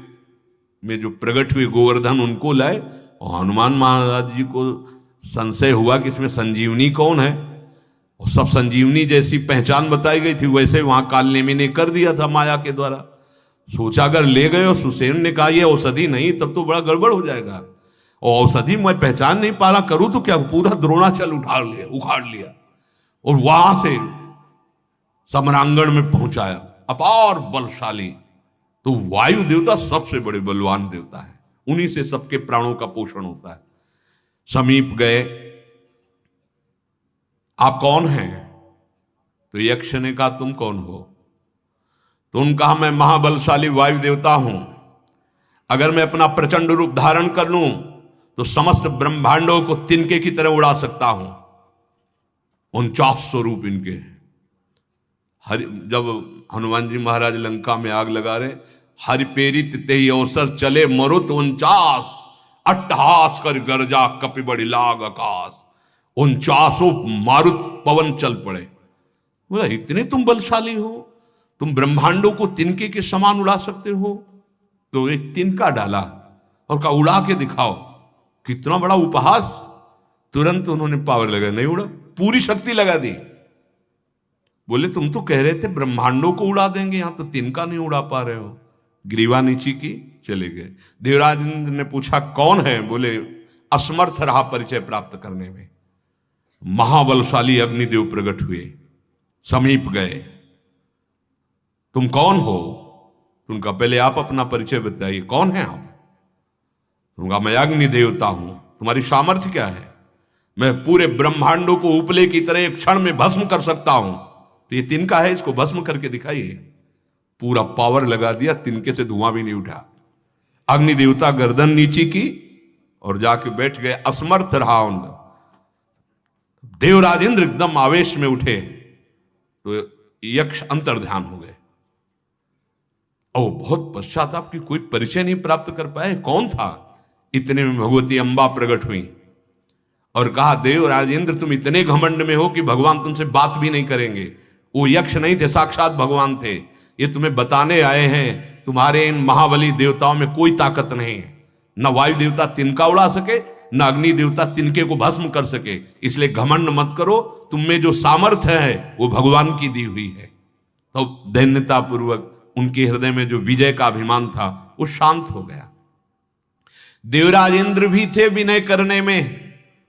में जो प्रकट हुए गोवर्धन, उनको लाए, और हनुमान महाराज जी को संशय हुआ कि इसमें संजीवनी कौन है, और सब संजीवनी जैसी पहचान बताई गई थी, वैसे वहां कालनेमी ने कर दिया था माया के द्वारा। सोचा अगर ले गए और सुसेन ने कहा ये औषधि नहीं, तब तो बड़ा गड़बड़ हो जाएगा, और औषधि मैं पहचान नहीं पा रहा, करूं तो क्या, पूरा द्रोणाचल उखाड़ लिया और वहां से सम्रांगण में पहुंचाया। अपार बलशाली, तो वायु देवता सबसे बड़े बलवान देवता है, उन्हीं से सबके प्राणों का पोषण होता है। समीप गए, आप कौन हैं? तो यक्ष ने कहा तुम कौन हो? तो उन्होंने कहा मैं महाबलशाली वायु देवता हूं, अगर मैं अपना प्रचंड रूप धारण कर लूं तो समस्त ब्रह्मांडों को तिनके की तरह उड़ा सकता हूं। 49 स्वरूप इनके। जब हनुमान जी महाराज लंका में आग लगा रहे, हरि पेरित तेहि अवसर चले मरुत 49 अट्टहास कर गरजा कपि बड़ी लाग आकाश। 49 मारुत पवन चल पड़े। बोला इतने तुम बलशाली हो, तुम ब्रह्मांडों को तिनके के समान उड़ा सकते हो? तो एक तिनका डाला और कहा उड़ा के दिखाओ। कितना बड़ा उपहास। तुरंत उन्होंने पावर लगा, नहीं उड़ा, पूरी शक्ति लगा दी। बोले तुम तो कह रहे थे ब्रह्मांडों को उड़ा देंगे, यहां तो तिनका नहीं उड़ा पा रहे हो। ग्रीवा नीची की, चले गए। देवराज इंद्र ने पूछा कौन है? बोले असमर्थ रहा परिचय प्राप्त करने में। महाबलशाली अग्निदेव प्रकट हुए, समीप गए। तुम कौन हो? उनका पहले आप अपना परिचय बताइए, कौन है आप? कहा मैं अग्नि देवता हूं, तुम्हारी सामर्थ्य क्या है? मैं पूरे ब्रह्मांडों को उपले की तरह एक क्षण में भस्म कर सकता हूं। तो ये तिनका है, इसको भस्म करके दिखाइए। पूरा पावर लगा दिया, तिनके से धुआं भी नहीं उठा। अग्नि देवता गर्दन नीची की और जाके बैठ गए, असमर्थ रहा उनका। देवराज इंद्र एकदम आवेश में उठे तो यक्ष अंतर्ध्यान हो गए। और बहुत पश्चाताप की कोई परिचय नहीं प्राप्त कर पाए, कौन था? इतने में भगवती अंबा प्रकट हुई और कहा, देवराज इंद्र तुम इतने घमंड में हो कि भगवान तुमसे बात भी नहीं करेंगे। वो यक्ष नहीं थे, साक्षात भगवान थे। ये तुम्हें बताने आए हैं तुम्हारे इन महाबली देवताओं में कोई ताकत नहीं है। न वायु देवता तिनका उड़ा सके, न अग्नि देवता तिनके को भस्म कर सके। इसलिए घमंड मत करो, तुम में जो सामर्थ्य है वो भगवान की दी हुई है। तो दैन्यता पूर्वक उनके हृदय में जो विजय का अभिमान था वो शांत हो गया। देवराज इंद्र भी थे विनय करने में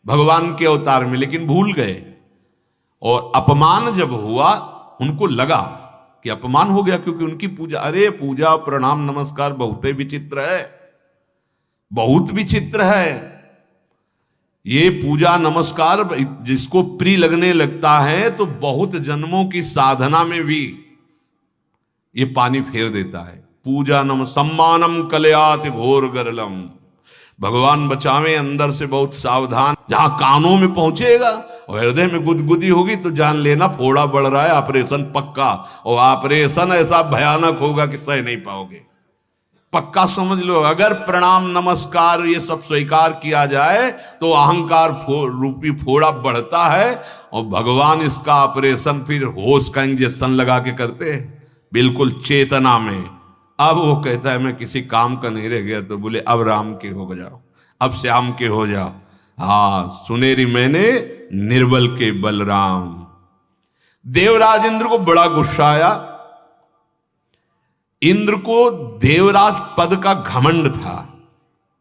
भगवान के अवतार में, लेकिन भूल गए। और अपमान जब हुआ उनको लगा कि अपमान हो गया, क्योंकि उनकी पूजा, अरे पूजा प्रणाम नमस्कार बहुत विचित्र है, बहुत विचित्र है। ये पूजा नमस्कार जिसको प्रिय लगने लगता है तो बहुत जन्मों की साधना में भी ये पानी फेर देता है। पूजा नम सम्मानम कलयाति घोर गरलम। भगवान बचावे, अंदर से बहुत सावधान। जहां कानों में पहुंचेगा और हृदय में गुदगुदी होगी तो जान लेना फोड़ा बढ़ रहा है, ऑपरेशन पक्का। और ऑपरेशन ऐसा भयानक होगा कि सह नहीं पाओगे, पक्का समझ लो। अगर प्रणाम नमस्कार ये सब स्वीकार किया जाए तो अहंकार रूपी फोड़ा बढ़ता है और भगवान इसका ऑपरेशन फिर होश का इंजेक्शन लगा के करते हैं, बिल्कुल चेतना में। अब वो कहता है मैं किसी काम का नहीं रह गया, तो बोले अब राम के हो जाओ, अब श्याम के हो जाओ। हाँ, सुनेरी मैंने निर्बल के बलराम। देवराज इंद्र को बड़ा गुस्सा आया। इंद्र को देवराज पद का घमंड था,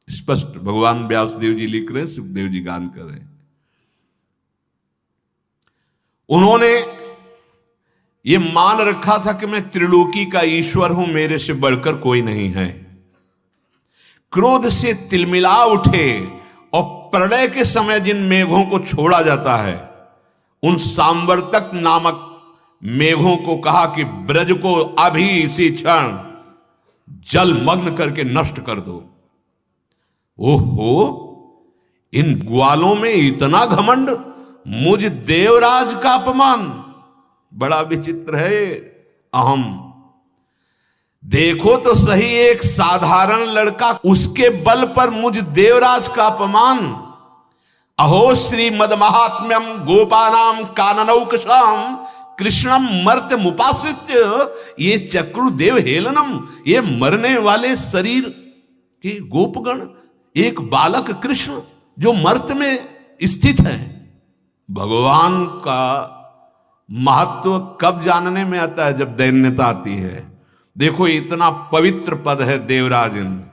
स्पष्ट भगवान व्यासदेव जी लिख रहे हैं, सुखदेव जी गान कर रहे हैं। उन्होंने ये मान रखा था कि मैं त्रिलोकी का ईश्वर हूं, मेरे से बढ़कर कोई नहीं है। क्रोध से तिलमिला उठे और प्रलय के समय जिन मेघों को छोड़ा जाता है उन सांवर्तक नामक मेघों को कहा कि ब्रज को अभी इसी क्षण जलमग्न करके नष्ट कर दो। ओहो, इन ग्वालों में इतना घमंड, मुझ देवराज का अपमान, बड़ा विचित्र है अहम। देखो तो सही, एक साधारण लड़का, उसके बल पर मुझ देवराज का अपमान। अहो श्री मद महात्म्यम गोपानाम काननौकशाम कृष्णम मर्त्य मुपाश्रित्य ये चक्रुदेव हेलनम। ये मरने वाले शरीर के गोपगण, एक बालक कृष्ण जो मर्त्य में स्थित है। भगवान का महत्व कब जानने में आता है? जब दैन्यता आती है। देखो इतना पवित्र पद है देवराज इंद्र,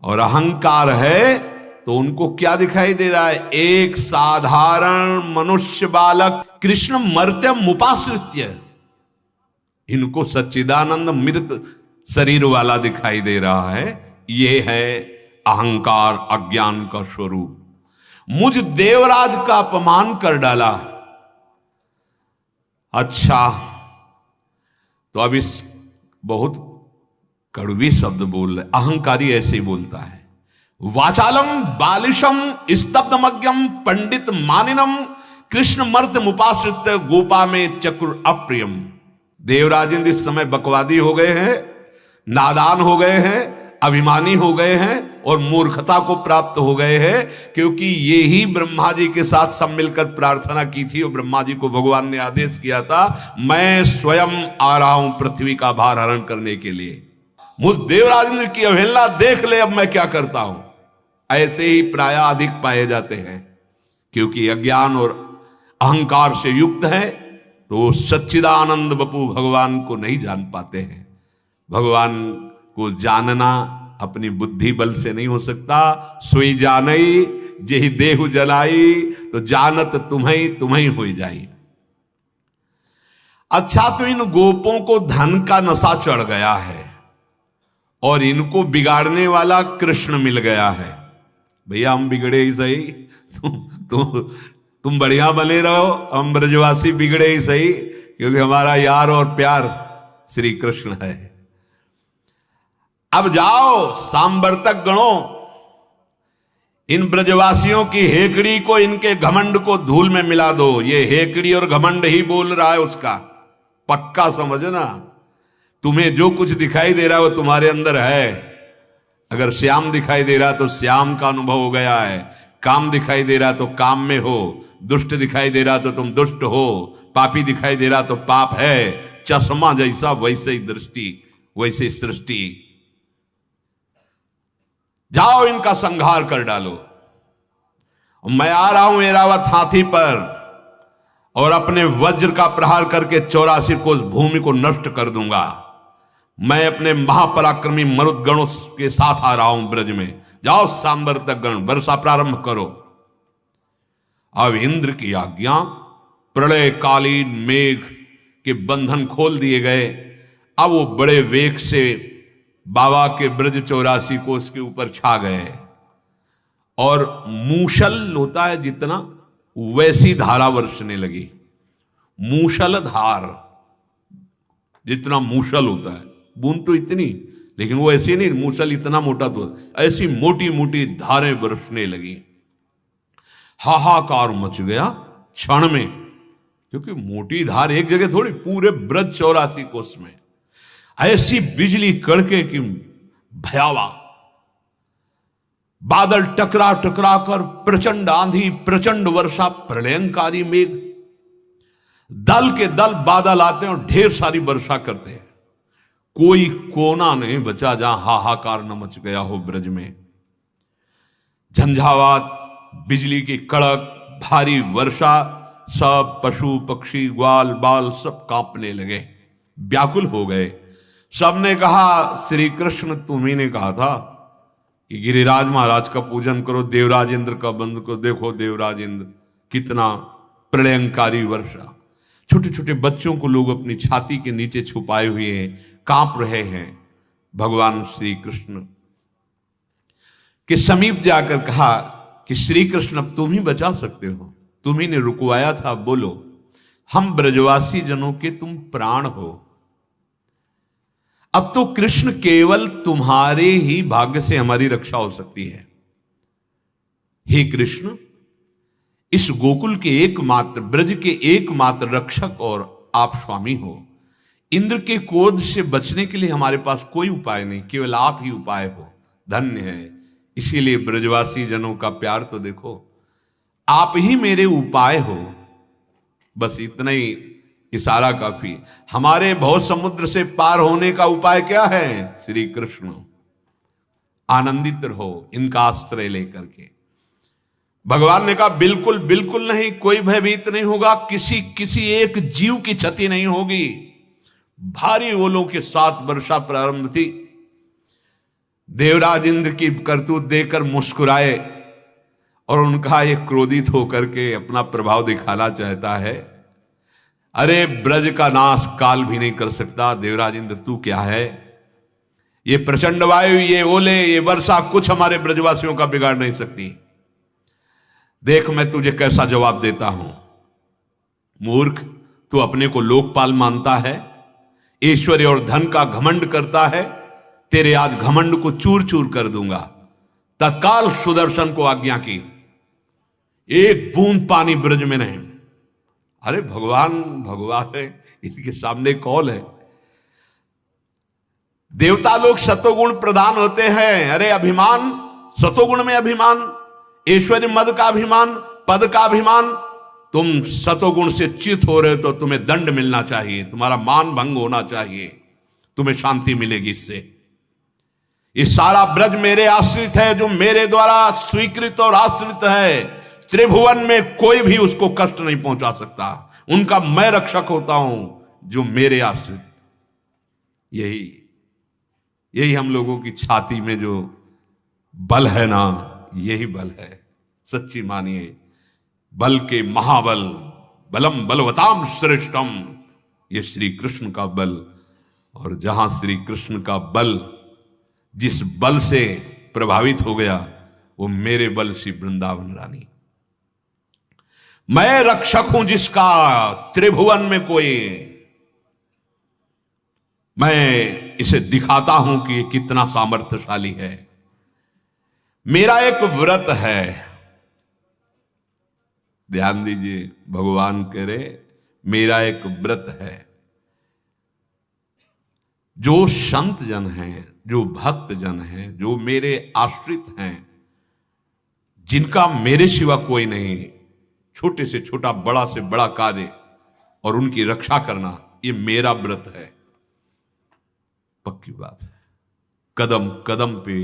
और अहंकार है तो उनको क्या दिखाई दे रहा है? एक साधारण मनुष्य बालक कृष्ण मर्त्यम उपाश्रित्य, इनको सच्चिदानंद मृत शरीर वाला दिखाई दे रहा है। ये है अहंकार, अज्ञान का स्वरूप। मुझ देवराज का अपमान कर डाला। अच्छा, तो अब इस बहुत कड़वी शब्द बोल रहे, अहंकारी ऐसे ही बोलता है। वाचालम बालिशम स्तब्धमज्ञम पंडित मानिनम कृष्ण मर्द मुपाश्रित गोपा में चक्र अप्रियम। देवराज इंद्र इस समय बकवादी हो गए हैं, नादान हो गए हैं, अभिमानी हो गए हैं और मूर्खता को प्राप्त हो गए हैं, क्योंकि ये ही ब्रह्मा जी के साथ सब मिलकर प्रार्थना की थी और ब्रह्मा जी को भगवान ने आदेश किया था, मैं स्वयं आ रहा हूं पृथ्वी का भार हरण करने के लिए। मुझ देवराज इंद्र की अवहेलना देख ले, अब मैं क्या करता हूं। ऐसे ही प्राय अधिक पाए जाते हैं, क्योंकि अज्ञान और अहंकार से युक्त है तो सच्चिदानंद बपू भगवान को नहीं जान पाते हैं। भगवान को जानना अपनी बुद्धि बल से नहीं हो सकता। सोई जानई जेहि देहु जलाई, तो जानत तुम्हें हो जाई। अच्छा, तो इन गोपों को धन का नशा चढ़ गया है और इनको बिगाड़ने वाला कृष्ण मिल गया है। भैया हम बिगड़े ही सही, तुम बढ़िया बने रहो, हम ब्रजवासी बिगड़े ही सही, क्योंकि हमारा यार और प्यार श्री कृष्ण है। अब जाओ सांवर्तक गणों, इन ब्रजवासियों की हेकड़ी को, इनके घमंड को धूल में मिला दो। ये हेकड़ी और घमंड ही बोल रहा है उसका, पक्का समझना। तुम्हें जो कुछ दिखाई दे रहा है वो तुम्हारे अंदर है। अगर श्याम दिखाई दे रहा तो श्याम का अनुभव हो गया है, काम दिखाई दे रहा तो काम में हो, दुष्ट दिखाई दे रहा तो तुम दुष्ट हो, पापी दिखाई दे रहा तो पाप है। चश्मा जैसा वैसे ही दृष्टि, वैसे सृष्टि। जाओ इनका संहार कर डालो। मैं आ रहा हूं ऐरावत हाथी पर, और अपने वज्र का प्रहार करके 84 कोस भूमि को नष्ट कर दूंगा। मैं अपने महापराक्रमी मरुदगणों के साथ आ रहा हूं ब्रज में। जाओ सांवर्तक गण, वर्षा प्रारंभ करो। अब इंद्र की आज्ञा, प्रलय कालीन मेघ के बंधन खोल दिए गए। अब वो बड़े वेग से बाबा के ब्रज 84 कोस के ऊपर छा गए, और मूषल होता है जितना, वैसी धारा वर्षने लगी। मूषल धार, जितना मूषल होता है, बूंद तो इतनी, लेकिन वो ऐसी नहीं, मूषल इतना मोटा तो, ऐसी मोटी मोटी धारें बरसने लगी। हाहाकार मच गया क्षण में, क्योंकि मोटी धार एक जगह थोड़ी, पूरे ब्रज 84 कोस में ऐसी बिजली कड़के की भयावह, बादल टकरा टकरा कर, प्रचंड आंधी, प्रचंड वर्षा, प्रलयंकारी मेघ, दल के दल बादल आते हैं और ढेर सारी वर्षा करते हैं। कोई कोना नहीं बचा जहां हाहाकार न मच गया हो ब्रज में। झंझावात, बिजली की कड़क, भारी वर्षा, सब पशु पक्षी ग्वाल बाल सब कांपने लगे, व्याकुल हो गए। सबने कहा श्री कृष्ण तुम्ही ने कहा था कि गिरिराज महाराज का पूजन करो, देवराज इंद्र का बंद को देखो, देवराज इंद्र कितना प्रलयंकारी वर्षा। छोटे छोटे बच्चों को लोग अपनी छाती के नीचे छुपाए हुए हैं, कांप रहे हैं। भगवान श्री कृष्ण के समीप जाकर कहा कि श्री कृष्ण अब तुम ही बचा सकते हो, तुम ही ने रुकवाया था, बोलो। हम ब्रजवासी जनों के तुम प्राण हो। अब तो कृष्ण केवल तुम्हारे ही भाग्य से हमारी रक्षा हो सकती है। हे कृष्ण, इस गोकुल के एकमात्र, ब्रज के एकमात्र रक्षक और आप स्वामी हो। इंद्र के क्रोध से बचने के लिए हमारे पास कोई उपाय नहीं, केवल आप ही उपाय हो। धन्य है, इसीलिए ब्रजवासी जनों का प्यार तो देखो, आप ही मेरे उपाय हो। बस इतना ही इशारा काफी। हमारे भव समुद्र से पार होने का उपाय क्या है? श्री कृष्ण। आनंदित रहो इनका आश्रय लेकर के। भगवान ने कहा बिल्कुल बिल्कुल नहीं, कोई भयभीत नहीं होगा, किसी एक जीव की क्षति नहीं होगी। भारी ओलों के साथ वर्षा प्रारंभ थी। देवराज इंद्र की करतूत देकर मुस्कुराए, और उनका एक क्रोधित होकर के अपना प्रभाव दिखाना चाहता है। अरे ब्रज का नाश काल भी नहीं कर सकता, देवराज इंद्र तू क्या है? ये प्रचंड वायु, ये ओले, ये वर्षा कुछ हमारे ब्रजवासियों का बिगाड़ नहीं सकती। देख मैं तुझे कैसा जवाब देता हूं। मूर्ख, तू अपने को लोकपाल मानता है, ऐश्वर्य और धन का घमंड करता है। तेरे आज घमंड को चूर चूर कर दूंगा। तत्काल सुदर्शन को आज्ञा की, एक बूंद पानी ब्रज में नहीं। अरे भगवान भगवान है, इनके सामने कौन है? देवता लोग सतोगुण प्रधान होते हैं। अरे अभिमान, सतोगुण में अभिमान, ऐश्वर्य मद का अभिमान, पद का अभिमान। तुम सतोगुण से चित हो रहे हो तो तुम्हें दंड मिलना चाहिए, तुम्हारा मान भंग होना चाहिए, तुम्हें शांति मिलेगी इससे। ये सारा ब्रज मेरे आश्रित है, जो मेरे द्वारा स्वीकृत और आश्रित है। त्रिभुवन में कोई भी उसको कष्ट नहीं पहुंचा सकता। उनका मैं रक्षक होता हूं, जो मेरे आश्रित। यही हम लोगों की छाती में जो बल है ना, यही बल है। सच्ची मानिए, बल के महाबल, बलम बलवताम श्रेष्ठम, ये श्री कृष्ण का बल। और जहां श्री कृष्ण का बल, जिस बल से प्रभावित हो गया, वो मेरे बल सी वृंदावन रानी। मैं रक्षक हूं जिसका त्रिभुवन में कोई, मैं इसे दिखाता हूं कि कितना सामर्थ्यशाली है। मेरा एक व्रत है, ध्यान दीजिए, भगवान कह रहे मेरा एक व्रत है। जो संत जन हैं, जो भक्त जन हैं, जो मेरे आश्रित हैं, जिनका मेरे सिवा कोई नहीं, छोटे से छोटा, बड़ा से बड़ा कार्य और उनकी रक्षा करना, ये मेरा व्रत है। पक्की बात है। कदम कदम पे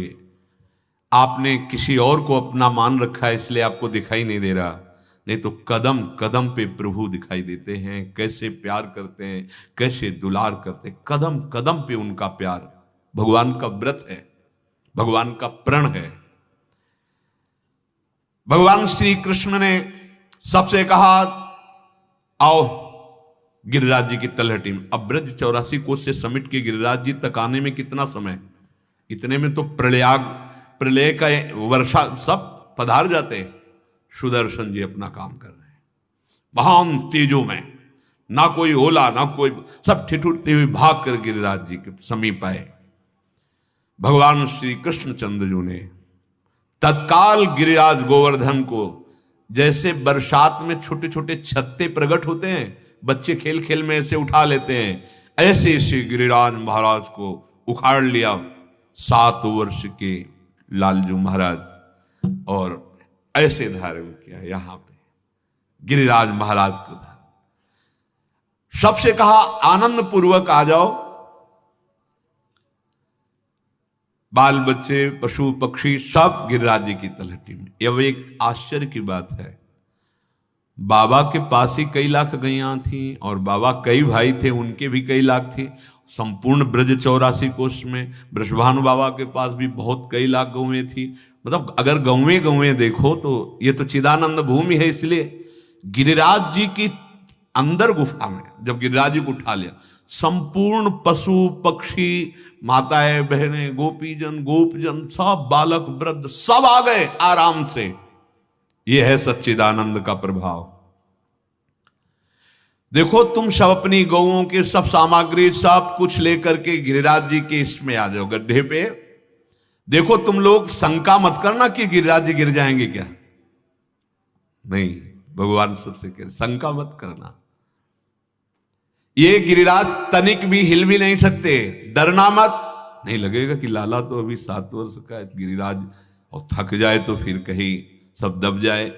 आपने किसी और को अपना मान रखा है, इसलिए आपको दिखाई नहीं दे रहा, नहीं तो कदम कदम पे प्रभु दिखाई देते हैं। कैसे प्यार करते हैं, कैसे दुलार करते हैं, कदम कदम पे उनका प्यार। भगवान का व्रत है, भगवान का प्रण है। भगवान श्री कृष्ण ने सबसे कहा आओ गिरिराज जी की तलहटी में। अब ब्रज 84 कोस से समिट के गिरिराज जी तक आने में कितना समय, इतने में तो प्रलय का वर्षा सब पधार जाते हैं। सुदर्शन जी अपना काम कर रहे हैं महान तेजों में, ना कोई ओला ना कोई, सब ठिठुरते हुए भाग कर गिरिराज जी के समीप आए। भगवान श्री कृष्णचंद्र जी ने तत्काल गिरिराज गोवर्धन को, जैसे बरसात में छोटे छोटे छत्ते प्रकट होते हैं, बच्चे खेल खेल में ऐसे उठा लेते हैं, ऐसे ऐसे गिरिराज महाराज को उखाड़ लिया 7 वर्ष के लालजू महाराज, और ऐसे धारण किया यहां पे गिरिराज महाराज को। सबसे कहा आनंद पूर्वक आ जाओ, बाल बच्चे पशु पक्षी सब गिरिराज जी की तलहटी में। यह एक आश्चर्य की बात है, बाबा के पास ही कई लाख गैया थी और बाबा कई भाई थे, उनके भी कई लाख थे। संपूर्ण ब्रज 84 कोष में वृषभानु बाबा के पास भी बहुत कई लाख गौएं थी। मतलब अगर गौएं देखो तो ये तो चिदानंद भूमि है। इसलिए गिरिराज जी की अंदर गुफा में जब गिरिराज जी को उठा लिया, संपूर्ण पशु पक्षी, माताएं बहनें, गोपीजन गोपजन, सब बालक वृद्ध सब आ गए आराम से। यह है सच्चिदानंद का प्रभाव। देखो तुम सब अपनी गौओं के सब सामग्री सब कुछ लेकर के गिरिराज जी के इसमें आ जाओ, गड्ढे पे। देखो तुम लोग शंका मत करना कि गिरिराज जी गिर जाएंगे क्या, नहीं, भगवान सबसे कह रहे शंका मत करना। ये गिरिराज तनिक भी हिल भी नहीं सकते, डरना मत। नहीं लगेगा कि लाला तो अभी 7 वर्ष का है, गिरिराज और थक जाए तो फिर कहीं सब दब जाए।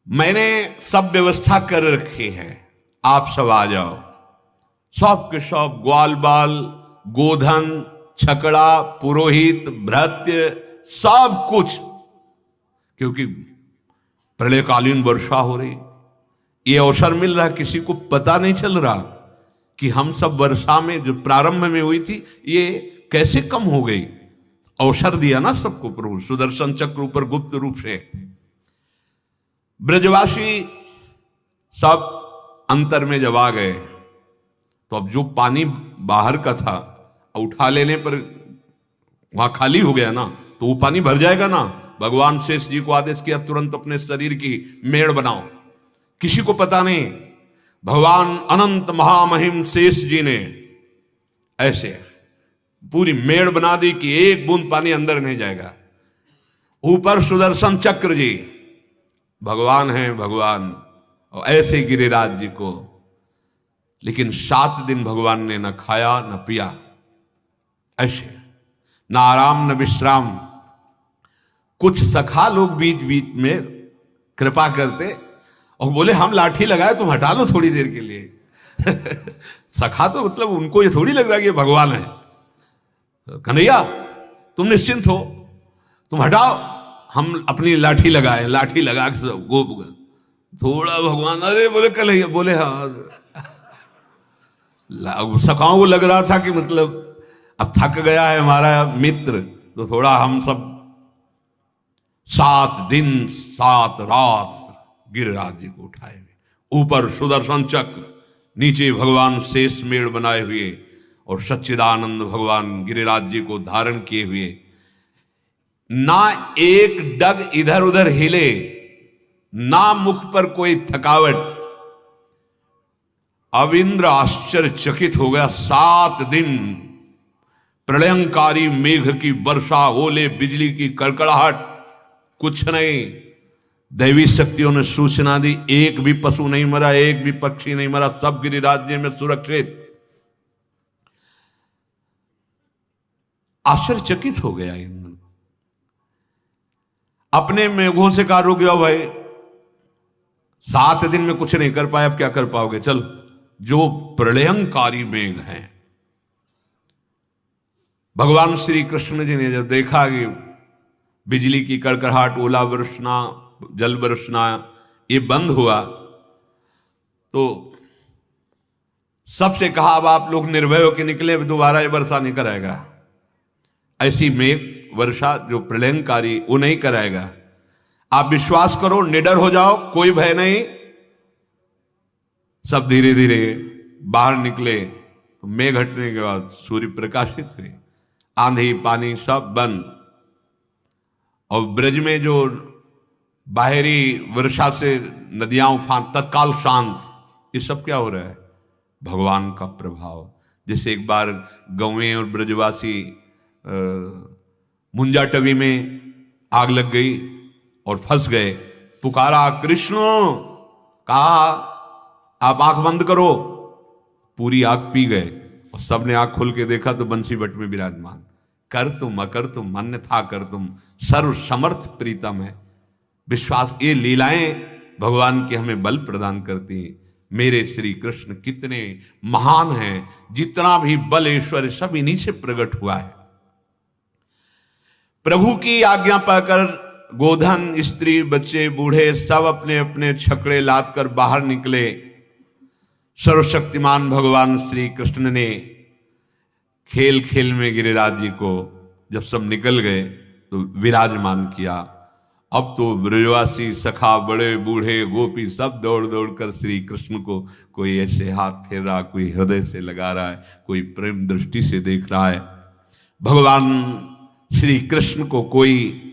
मैंने सब व्यवस्था कर रखी है, आप सब आ जाओ। सब के सब ग्वाल बाल, गोधन, छकड़ा, पुरोहित, भृत्य, सब कुछ, क्योंकि प्रलयकालीन वर्षा हो रही, ये अवसर मिल रहा, किसी को पता नहीं चल रहा कि हम सब वर्षा में जो प्रारंभ में हुई थी ये कैसे कम हो गई। अवसर दिया ना सबको प्रभु, सुदर्शन चक्र ऊपर गुप्त रूप से। ब्रजवासी सब अंतर में जब आ गए तो अब जो पानी बाहर का था उठा लेने पर वहां खाली हो गया ना, तो वो पानी भर जाएगा ना। भगवान शेष जी को आदेश किया तुरंत अपने शरीर की मेड़ बनाओ, किसी को पता नहीं। भगवान अनंत महामहिम शेष जी ने ऐसे पूरी मेड़ बना दी कि एक बूंद पानी अंदर नहीं जाएगा। ऊपर सुदर्शन चक्र जी भगवान हैं भगवान, और ऐसे गिरिराज जी को। लेकिन 7 दिन भगवान ने न खाया न पिया, ऐसे न आराम न विश्राम। कुछ सखा लोग बीच बीच में कृपा करते और बोले हम लाठी लगाए तुम हटा लो थोड़ी देर के लिए। सखा तो मतलब उनको ये थोड़ी लग रहा है कि भगवान है। कन्हैया तुम निश्चिंत हो, तुम हटाओ, हम अपनी लाठी लगाए, लाठी लगा के गोप थोड़ा भगवान, अरे बोले कन्हैया, बोले हाँ। सखाओं को लग रहा था कि मतलब अब थक गया है हमारा मित्र, तो थोड़ा हम सब 7 दिन 7 रात गिरिराज जी को उठाए हुए, ऊपर सुदर्शन चक्र, नीचे भगवान शेष मेड़ बनाए हुए और सच्चिदानंद भगवान गिरिराज जी को धारण किए हुए। ना एक डग इधर उधर हिले, ना मुख पर कोई थकावट। अब इंद्र आश्चर्यचकित हो गया। 7 दिन प्रलयंकारी मेघ की वर्षा, ओले, बिजली की कड़कड़ाहट, कुछ नहीं। दैवी शक्तियों ने सूचना दी, एक भी पशु नहीं मरा, एक भी पक्षी नहीं मरा, सब गिरिराज्य में सुरक्षित। आश्चर्यचकित हो गया इंद्र। अपने मेघों से कहा, रुक जाओ भाई, 7 दिन में कुछ नहीं कर पाए, अब क्या कर पाओगे, चल। जो प्रलयंकारी मेघ हैं, भगवान श्री कृष्ण जी ने जब देखा कि बिजली की कड़कड़ाहट, ओला बरसना, जल बरसना ये बंद हुआ, तो सबसे कहा, अब आप लोग निर्भय होकर निकले, दोबारा ये वर्षा नहीं कराएगा। ऐसी मेघ वर्षा जो प्रलयंकारी, वो नहीं कराएगा। आप विश्वास करो, निडर हो जाओ, कोई भय नहीं। सब धीरे धीरे बाहर निकले। तो मेघ हटने के बाद सूर्य प्रकाशित हुए, आंधी पानी सब बंद। और ब्रज में जो बाहरी वर्षा से नदियां उफान, तत्काल शांत। ये सब क्या हो रहा है? भगवान का प्रभाव। जैसे एक बार गौएं और ब्रजवासी मुंजाटवी में आग लग गई और फंस गए। पुकारा कृष्ण, कहा आप आंख बंद करो, पूरी आग पी गए। और सबने आंख खोल के देखा तो बंसी बट में विराजमान। कर तुम अकर तुम अन्यथा कर तुम, सर्व समर्थ प्रीतम है। विश्वास, ये लीलाएं भगवान की हमें बल प्रदान करती हैं। मेरे श्री कृष्ण कितने महान हैं, जितना भी बल ईश्वर सब इन्हीं से प्रकट हुआ है। प्रभु की आज्ञा पाकर गोधन, स्त्री, बच्चे, बूढ़े सब अपने अपने छकड़े लाद कर बाहर निकले। सर्वशक्तिमान भगवान श्री कृष्ण ने खेल खेल में गिरिराज जी को जब सब निकल गए तो विराजमान किया। अब तो ब्रजवासी, सखा, बड़े बूढ़े, गोपी सब दौड़ दौड़ कर श्री कृष्ण को, कोई ऐसे हाथ फेर रहा, कोई हृदय से लगा रहा है, कोई प्रेम दृष्टि से देख रहा है। भगवान श्री कृष्ण को कोई,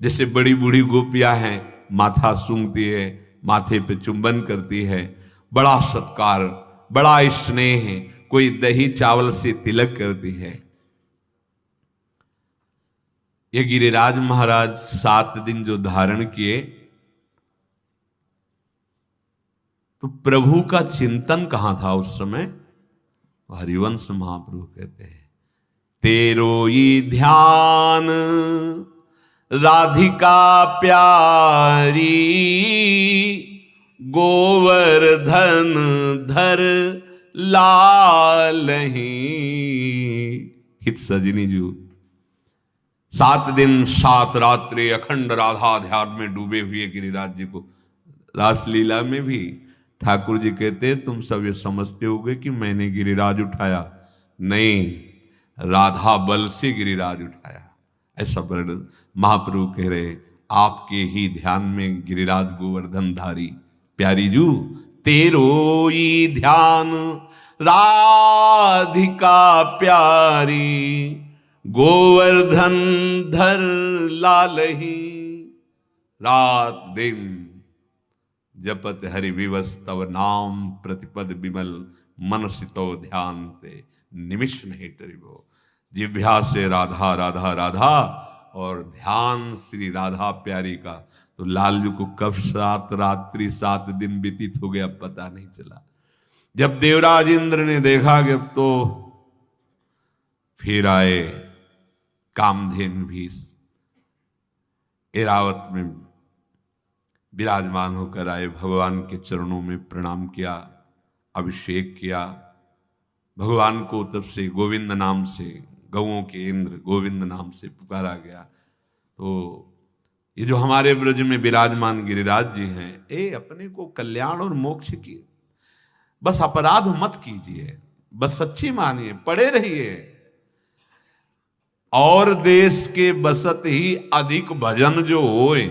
जैसे बड़ी बूढ़ी गोपियां हैं, माथा सूंघती है, माथे पे चुंबन करती है, बड़ा सत्कार, बड़ा स्नेह है। कोई दही चावल से तिलक करती है। ये गिरिराज महाराज 7 दिन जो धारण किए, तो प्रभु का चिंतन कहां था उस समय? हरिवंश महाप्रभु कहते हैं, तेरो ये ध्यान राधिका प्यारी, गोवर्धन धर लालही। हित सजनी जी 7 दिन 7 रात्रि अखंड राधा ध्यान में डूबे हुए गिरिराज जी को। रासलीला में भी ठाकुर जी कहते, तुम सब ये समझते होगे कि मैंने गिरिराज उठाया, नहीं, राधा बल से गिरिराज उठाया। ऐसा वर्णन महाप्रभु कह रहे, आपके ही ध्यान में गिरिराज गोवर्धन धारी। प्यारी जू तेरो ही ध्यान राधिका प्यारी, गोवर्धन धर लालही। रात दिन जपत हरि विवस तव नाम, प्रतिपद विमल मन सितो ध्यान ते, निमिष नहीं टरिबो। जिह्वा से राधा राधा राधा और ध्यान श्री राधा प्यारी का। तो लालजू को कब 7 रात्रि 7 दिन व्यतीत हो गया पता नहीं चला। जब देवराज इंद्र ने देखा कि अब तो फिर आए कामधेनु भी एरावत में विराजमान होकर आए, भगवान के चरणों में प्रणाम किया, अभिषेक किया। भगवान को तब से गोविंद नाम से, गौओं के इंद्र गोविंद नाम से पुकारा गया। तो ये जो हमारे ब्रज में विराजमान गिरिराज जी हैं, ये अपने को कल्याण और मोक्ष की, बस अपराध मत कीजिए, बस सच्ची मानिए, पड़े रहिए। और देश के बसत ही अधिक भजन जो होए,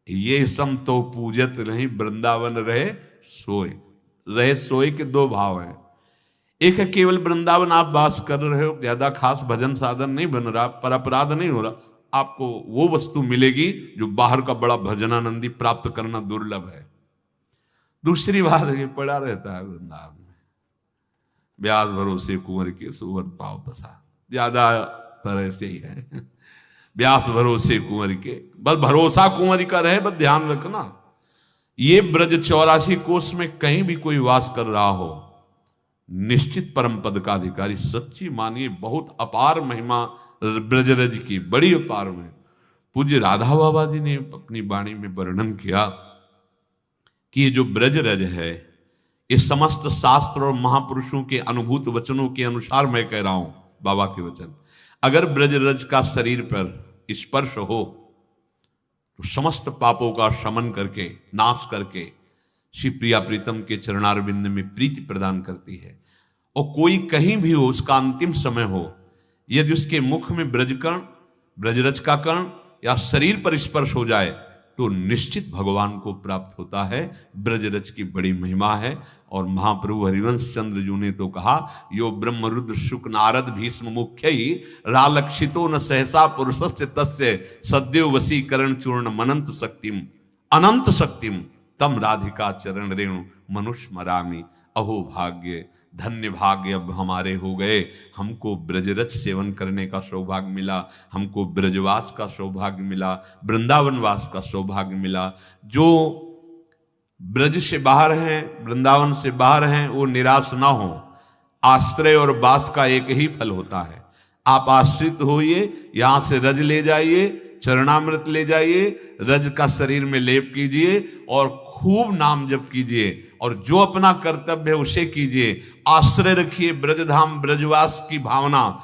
ये सम तो पूजत नहीं, वृंदावन रहे सोए। रहे सोए के 2 भाव हैं। एक है केवल वृंदावन आप वास कर रहे हो, ज्यादा खास भजन साधन नहीं बन रहा, पर अपराध नहीं हो रहा, आपको वो वस्तु मिलेगी जो बाहर का बड़ा भजनानंदी प्राप्त करना दुर्लभ है। दूसरी बात है, पड़ा रहता है वृंदावन में, ब्याज भरोसे कुंवर के सुवर पाव पसा, ज्यादा तरह से ही है। ब्यास भरोसे कुंवर के, बस भरोसा कुंवर का रहे, बस ध्यान रखना। ये ब्रज 84 कोस में कहीं भी कोई वास कर रहा हो, निश्चित परम पद का अधिकारी। सच्ची मानिए बहुत अपार महिमा ब्रजरज की, बड़ी अपार में। पूज्य राधा बाबा जी ने अपनी वाणी में वर्णन किया कि ये जो ब्रजरज है, ये समस्त शास्त्र और महापुरुषों के अनुभूत वचनों के अनुसार मैं कह रहा हूं, बाबा के वचन। अगर ब्रजरज का शरीर पर स्पर्श हो तो समस्त पापों का शमन करके, नाश करके श्री प्रिया प्रीतम के चरणारविंद में प्रीति प्रदान करती है। और कोई कहीं भी हो, उसका अंतिम समय हो, यदि उसके मुख में ब्रजकर्ण, ब्रजरज का कर्ण या शरीर पर स्पर्श हो जाए तो निश्चित भगवान को प्राप्त होता है। ब्रजरज की बड़ी महिमा है। और महाप्रभु हरिवंश चंद्र जी ने तो कहा, यो ब्रह्म रुद्र शुक नारद भीष्म मुख्य ही रालक्षितो न सहसा पुरुषस्य तस्य सद्यो वशीकरण चूर्ण मनंत शक्तिम अनंत शक्तिम तम राधिका चरण रेणु मनुष्य मरामी। अहो भाग्य, धन्य भाग्य अब हमारे हो गए, हमको ब्रजरज सेवन करने का सौभाग्य मिला, हमको ब्रजवास का सौभाग्य मिला, वृंदावनवास का सौभाग्य मिला। जो ब्रज से बाहर हैं, वृंदावन से बाहर हैं, वो निराश ना हो। आश्रय और वास का एक ही फल होता है। आप आश्रित होइए, यहां से रज ले जाइए, चरणामृत ले जाइए, रज का शरीर में लेप कीजिए और खूब नाम जप कीजिए और जो अपना कर्तव्य है उसे कीजिए। आश्रय रखिए ब्रजधाम ब्रजवास की भावना।